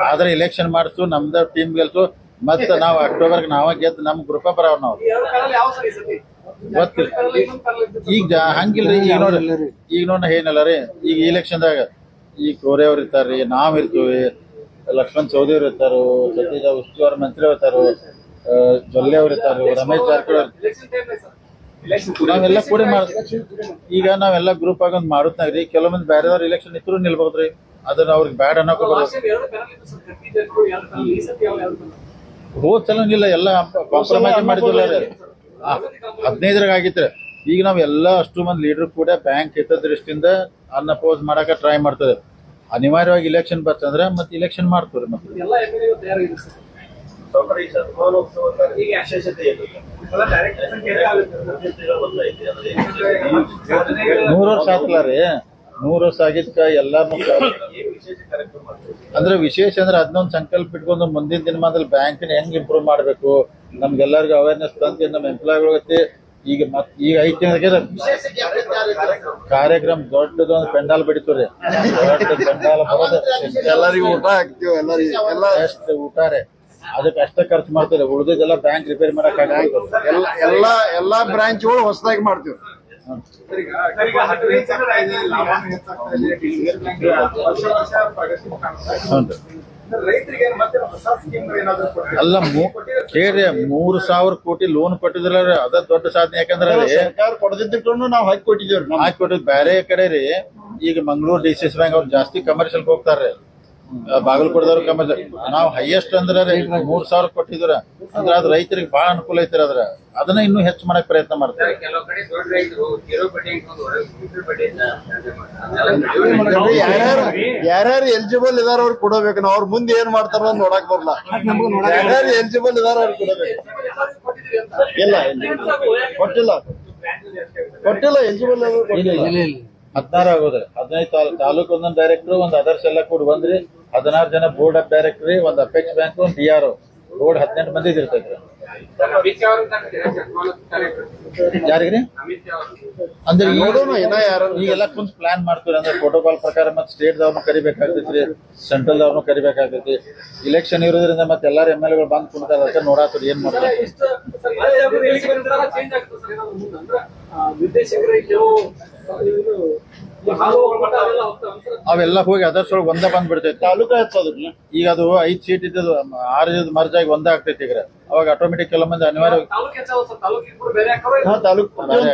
ಆದ್ರೆ ಇಲೆಕ್ಷನ್ ಮಾಡಿಸು ನಮ್ದ ಟೀಮ್ ಗೆಲ್ಸು, ಮತ್ತ ನಾವು ಅಕ್ಟೋಬರ್ ನಾವ ಗೆದ್ದು ನಮ್ ಗ್ರೂಪ ಬರವ್ ನಾವು ಗೊತ್ತಿಲ್ಲ. ಈಗ ಹಂಗಿಲ್ರಿ, ಈಗ ನೋಡಿ ಏನಲ್ಲ ರೀ, ಈಗ ಇಲೆಕ್ಷನ್ದಾಗ ಈಗ ಕೋರೆ ಅವ್ರು ಇರ್ತಾರ್ರಿ, ನಾವ್ ಇರ್ತೀವಿ, ಲಕ್ಷ್ಮಣ್ ಚೌಧರಿ ಅವ್ರು ಇರ್ತಾರು, ಸತೀಶ ಉಸ್ತುವಾರಿ ಮಂತ್ರಿ ಇರ್ತಾರು, ಜೊಲ್ಲೆ ಅವ್ರು ಇರ್ತಾರು, ರಮೇಶ್ ಜಾರಕಿಹೊಳಿ, ನಾವೆಲ್ಲ ಕೂಡಿ ಈಗ ನಾವೆಲ್ಲ ಗ್ರೂಪ್ ಆಗಿ ಒಂದ್ ಮಾಡುತ್ತಾಗ್ರಿ. ಕೆಲವೊಂದ್ ಬೇರೆದವ್ರ ಇಲೆಕ್ಷನ್ ಇದ್ರು ನಿಲ್ಬಹುದ್ರಿ, ಅದನ್ನ ಅವ್ರಿಗೆ ಬ್ಯಾಡ್ ಅನ್ನೋಕೆ ಹೋದ್ ಸಲ ಇಲ್ಲ, ಎಲ್ಲ ಕಾಂಪ್ರಮೈಸ್ ಮಾಡಿದ್ರಲ್ಲ ರೀ. 15ರಾಗ ಆಗಿತ್ತು. ಈಗ ನಾವೆಲ್ಲ ಅಷ್ಟು ಮಂದಿ ಲೀಡರ್ ಕೂಡ ಬ್ಯಾಂಕ್ ಹಿತದೃಷ್ಟಿಯಿಂದ ಅನ್ಅಪೋಸ್ ಮಾಡಕ ಟ್ರೈ ಮಾಡ್ತದೆ. ಅನಿವಾರ್ಯವಾಗಿ ಇಲೆಕ್ಷನ್ ಬರ್ತಂದ್ರೆ ಮತ್ತೆ ಇಲೆಕ್ಷನ್ ಮಾಡ್ತಾರೆ. ಮತ್ತೆ 100 ವರ್ಷ ಆತಲ್ಲ ರೀ, 100 ವರ್ಷ ಆಗಿದ್ಕ ಎಲ್ಲಾರ್ನು ಅಂದ್ರೆ ವಿಶೇಷ ಅಂದ್ರೆ ಅದನ್ನೊಂದು ಸಂಕಲ್ಪ ಇಟ್ಕೊಂಡು ಮುಂದಿನ ದಿನಮಾನದಲ್ಲಿ ಬ್ಯಾಂಕಿನ ಹೆಂಗ್ ಇಂಪ್ರೂವ್ ಮಾಡ್ಬೇಕು, ನಮ್ಗೆಲ್ಲರಿಗೂ ಅವೇರ್ನೆಸ್ ತಂದು ನಮ್ಮ ಎಂಪ್ಲಾಯ್ಗಳಿಗೆ ಈಗ ಈಗ 5 ತಿಂಗಳಿಗೆ ಕಾರ್ಯಕ್ರಮ ದೊಡ್ಡದೊಂದು ಪೆಂಡಾಲ್ ಬೆಳಿತೀವ್ರಿ. ದೊಡ್ಡ ಪೆಂಡಾಲ್ ಬರೋದು ಎಲ್ಲರಿಗೂ ಊಟ ಹಾಕ್ತಿವಿ, ಎಷ್ಟು ಊಟಾರೆ ಅದಕ್ಕೆ ಅಷ್ಟೇ ಖರ್ಚು ಮಾಡ್ತಾರೆ, ಉಳಿದೆಲ್ಲ ಬ್ಯಾಂಕ್ ರಿಪೇರಿ ಮಾಡಕ್ ಎಲ್ಲಾ ಬ್ರಾಂಚ್ಗಳು ಹೊಸದಾಗಿ ಮಾಡ್ತೀವಿ. ಅಲ್ಲ ಕೇಳ್ರಿ, 3,000 ಕೋಟಿ ಲೋನ್ ಕೊಟ್ಟಿದ್ರ ಅದ ದೊಡ್ಡ ಸಾಧನೆ. ಯಾಕಂದ್ರೆ ಸರ್ಕಾರ ಕೊಡದಿದ್ದು ನಾವು ಹಾಕಿ ಕೊಟ್ಟಿದ್ದೇವ್ರಿ. ಹಾಕಿ ಕೊಟ್ಟಿದ್ ಬೇರೆ ಕಡೆ ರೀ. ಈಗ ಮಂಗಳೂರು DCS ಬ್ಯಾಂಕ್ ಅವ್ರು ಜಾಸ್ತಿ ಕಮರ್ಷಿಯಲ್ ಹೋಗ್ತಾರ್ರಿ, ಬಾಗಲಕೋಟದವ್ರು ಕಮರ್ಷಿಯಲ್. ನಾವು ಹೈಯೆಸ್ಟ್ ಅಂದ್ರೆ 3,000 ಕೊಟ್ಟಿದ್ರ ಅಂದ್ರೆ ಅದ್ ರೈತರಿಗೆ ಬಹಳ ಅನುಕೂಲ ಐತಿರ. ಅದನ್ನ ಇನ್ನೂ ಹೆಚ್ಚು ಮಾಡಕ್ ಪ್ರಯತ್ನ ಮಾಡ್ತಾರೆ. ಯಾರ್ಯಾರು ಎಲಿಜಿಬಲ್ ಇದಾರ ಅವ್ರು ಕೊಡಬೇಕು, ನಾವು ಅವ್ರ ಮುಂದೆ ಏನ್ ಮಾಡ್ತಾರ ನೋಡಕ್ ಬರಲ್ಲ. ಯಾರ್ಯಾರು ಎಲಿಜಿಬಲ್ ಇದಾರ ಅವ್ರು ಕೊಡಬೇಕು. ಇಲ್ಲ ಕೊಟ್ಟಿಲ್ಲ ಎಲಿಜಿಬಲ್ 16 ಆಗೋದ್ರಿ. 15 ತಾಲೂಕು ಒಂದೊಂದು ಡೈರೆಕ್ಟರ್, ಒಂದ್ ಅದರ್ಸ್ ಎಲ್ಲ ಕೂಡ ಬಂದ್ರಿ. 16 ಜನ ಬೋರ್ಡ್ ಆಫ್ ಡೈರೆಕ್ಟರ್, ಒಂದ್ ಅಪೆಕ್ಸ್ ಬ್ಯಾಂಕ್, ಒಂದ್ DRO, ಬೋರ್ಡ್ 18 ಮಂದಿ ಇರ್ತೈತ್ರಿ. ಯಾರಿಗ್ರಿ ಅಂದ್ರೆ ಈಗೆಲ್ಲ ಕುಂತ್ ಪ್ಲಾನ್ ಮಾಡ್ತೀವಿ. ಅಂದ್ರೆ ಪ್ರೋಟೋಕಾಲ್ ಪ್ರಕಾರ ಮತ್ತೆ ಸ್ಟೇಟ್ ದವ್ರನ್ನು ಕರಿಬೇಕಾಗ್ತೈತ್ರಿ, ಸೆಂಟ್ರಲ್ ದವ್ರನ್ನು ಕರಿಬೇಕಾಗ್ತೈತಿ. ಇಲೆಕ್ಷನ್ ಇರೋದ್ರಿಂದ ಮತ್ತೆ ಎಲ್ಲಾರು MLA ಗಳು ಬಂದ್ ಕುಂತಾರ, ಅದಕ್ಕೆ ನೋಡಾತ್ರಿ ಏನ್ ಮಾಡ್ತಾರೆ. ಅವೆಲ್ಲ ಹೋಗಿ ಅದರ್ಸ್ ಒಳಗೆ ಒಂದ ಬಂದ್ಬಿಡ್ತೈತಿ. ತಾಲೂಕ ಹೆಚ್ಚೋದ್ರ ಈಗ ಅದು 5 ಸೀಟ್ ಇದ್ದದ್ದು 6 ಮರ್ಜ್ ಆಗಿ ಒಂದ ಆಗ್ತೈತಿ. ಈಗ ಅವಾಗ ಆಟೋಮೆಟಿಕ್ ಕೆಲವು ಮಂದಿ ಅನಿವಾರ್ಯ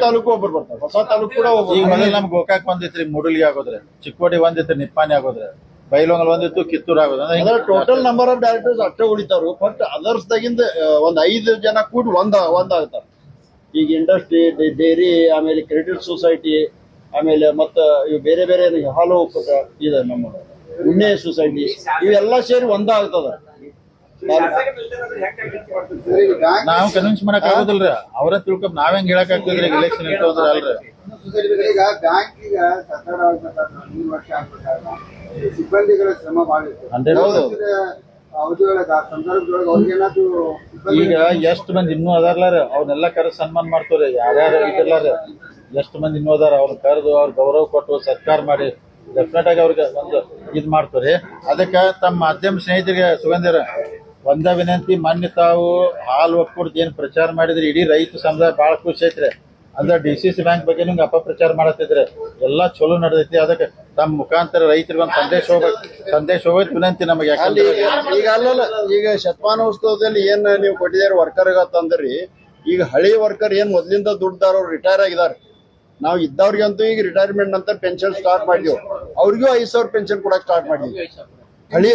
ತಾಲೂಕು ಒಬ್ಬರು ಬರ್ತಾರೆ, ಹೊಸ ತಾಲೂಕು ಕೂಡ. ಈಗ ಮೊದಲು ನಮ್ಗೆ ಗೋಕಾಕ್ ಒಂದಿತ್ರಿ, ಮೂಡಲ್ಗಿ ಆಗೋದ್ರೆ, ಚಿಕ್ಕೋಡಿ ಒಂದಿತ್ತು, ನಿಪ್ಪಾಣಿ ಆಗೋದ್ರೆ, ಬೈಲೊಂಗಲ್ ಒಂದಿತ್ತು, ಕಿತ್ತೂರ್ ಆಗೋದ್ರೆ. ಟೋಟಲ್ ನಂಬರ್ ಆಫ್ ಡೈರೆಕ್ಟರ್ಸ್ ಅಷ್ಟೇ ಉಳಿತಾರು. ಬಟ್ ಅದರ್ಸ್ ದಾಗಿಂದ ಒಂದ್ 5 ಜನ ಕೂಡಿ ಒಂದಾಗ್ತಾರ. ಈಗ ಇಂಡಸ್ಟ್ರಿ, ಡೈರಿ, ಆಮೇಲೆ ಕ್ರೆಡಿಟ್ ಸೊಸೈಟಿ, ಆಮೇಲೆ ಮತ್ತ ಇವು ಬೇರೆ ಬೇರೆ ಹಾಲು ಇದೆ, ನಮ್ಮ ಉಣ್ಣೆ ಸೊಸೈಟಿ, ಇವೆಲ್ಲ ಸೇರಿ ಒಂದಾಗ್ತದ. ನಾವ್ ಕನ್ವಿನ್ಸ್ ಮಾಡಕ್ ಆಗೋದಿಲ್ರಿ, ಅವ್ರ ತಿಳ್ಕೊಂಡ್ ನಾವ್ ಹೆಂಗ್ ಹೇಳಕ್ ಆಗ್ತದ್ರಿ ಇಲೆಕ್ಷನ್ ಇರ್ತಂದ್ರ ಅಲ್ರಿ. ಈಗ ಬ್ಯಾಂಕಿಗ ಸರ್ಕಾರ 3 ವರ್ಷ ಆಗ್ಬೇಕಾದ್ರೆ ಸಿಬ್ಬಂದಿಗಳ ಶ್ರಮ ಭಾಳ ಇರ್ತದೆ. ಈಗ ಎಷ್ಟ್ ಮಂದಿ ಇನ್ನೂ ಅದಾರ್ಲಾರ, ಅವ್ರನ್ನೆಲ್ಲ ಕರೆದು ಸನ್ಮಾನ ಮಾಡ್ತವ್ರಿ. ಯಾರ್ಯಾರು ಇದಿರ್ಲಾರ ಎಷ್ಟು ಮಂದಿ ಇನ್ನೂ ಅದಾರ, ಅವ್ರನ್ನ ಕರೆದು ಅವ್ರ ಗೌರವ ಕೊಟ್ಟು ಸತ್ಕಾರ ಮಾಡಿ ಡೆಫಿನೆಟ್ ಆಗಿ ಅವ್ರಿಗೆ ಒಂದು ಇದ್ ಮಾಡ್ತಾರೆ. ಅದಕ್ಕೆ ತಮ್ಮ ಮಾಧ್ಯಮ ಸ್ನೇಹಿತರಿಗೆ ಸುಗಂಧಿರ ಒಂದ ವಿನಂತಿ, ಮೊನ್ನೆ ತಾವು ಹಾಲು ಒಕ್ಕೂಟದ ಏನ್ ಪ್ರಚಾರ ಮಾಡಿದ್ರಿ, ಇಡೀ ರೈತ ಸಮುದಾಯ ಬಹಳ ಖುಷಿ ಐತ್ರಿ. ಅಂದ್ರೆ DCC ಬ್ಯಾಂಕ್ ಬಗ್ಗೆ ನಿಮ್ಗೆ ಅಪಪ್ರಚಾರ ಮಾಡತ್ತಿದ್ರೆ ಎಲ್ಲಾ ಚಲೋ ನಡೆದೈತಿ. ಅದಕ್ಕೆ ತಮ್ಮ ಮುಖಾಂತರ ರೈತರಿಗೆ ಒಂದು ಸಂದೇಶ ಹೋಗೋದು ವಿನಂತಿ ನಮಗೆ. ಯಾಕಂದ್ರೆ ಈಗ ಅಲ್ಲಲ್ಲ, ಈಗ ಶತಮಾನೋತ್ಸವದಲ್ಲಿ ಏನ್ ನೀವು ಕೊಟ್ಟಿದ್ದೀರಿ ವರ್ಕರ್ಗ ಅಂತಂದ್ರಿ, ಈಗ ಹಳಿ ವರ್ಕರ್ ಏನ್ ಮೊದ್ಲಿಂದ ದುಡ್ದಾರ ಅವ್ರು ರಿಟೈರ್ ಆಗಿದ್ದಾರೆ. ನಾವು ಇದ್ದವ್ರಿಗಂತೂ ಈಗ ರಿಟೈರ್ಮೆಂಟ್ ನಂತರ ಪೆನ್ಷನ್ ಸ್ಟಾರ್ಟ್ ಮಾಡಿದ್ವಿ, ಅವ್ರಿಗೂ 5,000 ಪೆನ್ಷನ್ ಕೊಡಕ್ ಸ್ಟಾರ್ಟ್ ಮಾಡಿದ್ವಿ. ಹಳಿ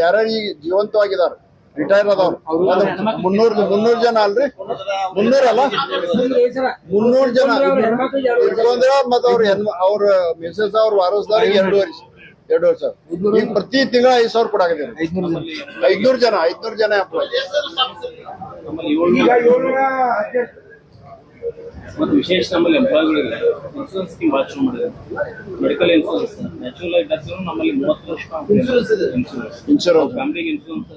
ಯಾರ್ಯಾರು ಈಗ ಜೀವಂತವಾಗಿದ್ದಾರೆ ರಿಟೈರ್ ಆದವ್ರು 300 ಜನ ಅಲ್ರಿ 300 ಅಲ್ಲ 300 ಜನ ಇಟ್ಕೊಂಡ್ರ ಮತ್ತ ಅವ್ರ ಮಿಸಸ್ ಅವ್ರ ವಾರಸ್ದವ್ರಿಗೆ 2 ವರ್ಷ ಈಗ ಪ್ರತಿ ತಿಂಗಳ 5,000 ಕೊಡಾಕತ್ತೀರಿ 500 ಜನ ಎಂಪ್ಲಾಯ್ ನಮ್ಮಲ್ಲಿ 700 ಮತ್ತು ವಿಶೇಷ ನಮ್ಮಲ್ಲಿ ಎಂಪ್ಲಾಯ್ಗಳಿಗೆ ಇನ್ಶೂರೆನ್ಸ್ ಸ್ಕೀಮ್ ಭಾಳ ಚಲೋ ಮಾಡಿದ್ದಾರೆ. ಮೆಡಿಕಲ್ ಇನ್ಶೂರೆನ್ಸ್, ನ್ಯಾಚುರಲ್ ಡೆತ್ ನಮ್ಮಲ್ಲಿ 30 ವರ್ಷ ಇನ್ಶೂರೆನ್ಸ್, ಫ್ಯಾಮಿಲಿಗೆ ಇನ್ಶೂರೆನ್ಸ್,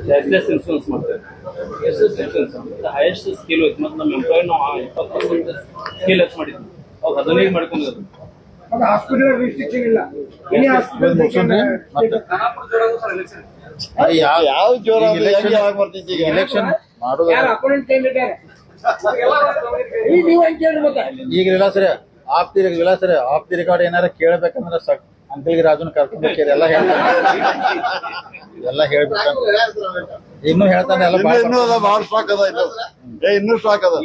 ಕ್ಯಾಶ್ಲೆಸ್ ಇನ್ಶೂರೆನ್ಸ್ ಮಾಡ್ತಾರೆ. ಇನ್ಶೂರೆನ್ಸ್ ಹೈಯೆಸ್ಟ್ ಸ್ಕೇಲ್ ಹೋಯ್ತು. ಮತ್ತು ನಮ್ಮ ಎಂಪ್ಲಾಯ್ ನಾವು 20% ಸ್ಕೇಲ್ ಹೆಚ್ಚು ಮಾಡಿದ್ವಿ. ಅವಾಗ 15 ಮಾಡ್ಕೊಂಡಿರೋದು. ಯಾವ ಜೋರ ಬರ್ತೈತಿ ಈಗ ಎಲೆಕ್ಷನ್ ಮಾಡೋದು ಈಗಿಲ್ಲ ಸರಿ ಆಫ್ ದಿ ರೆಕಾರ್ಡ್ ಏನಾರ ಕೇಳ್ಬೇಕಂದ್ರೆ ಅಂಕಲ್ಗೆ ರಾಜುನ ಕರ್ಕೊಂಡ್ಬೇಕಿರಿ ಎಲ್ಲ ಹೇಳ್ಬೇಕಂತ ಇನ್ನೂ ಹೇಳ್ತಾನೆ ಎಲ್ಲ ಇನ್ನೂ ಅದ ಭಾಳ ಸ್ಟಾಕ್ ಅದ ಇನ್ನೂ ಸ್ಟಾಕ್ ಅದ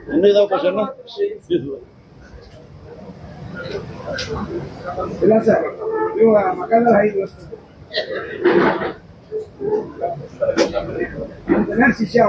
ಇನ್ನೂ ಇದಾವ ಕ್ವಶನ್ ಇಲ್ಲ ಸರ್ ನೀವು ಮಕ್ಕಳ 5 ವರ್ಷ ಶಿಷ್ಯ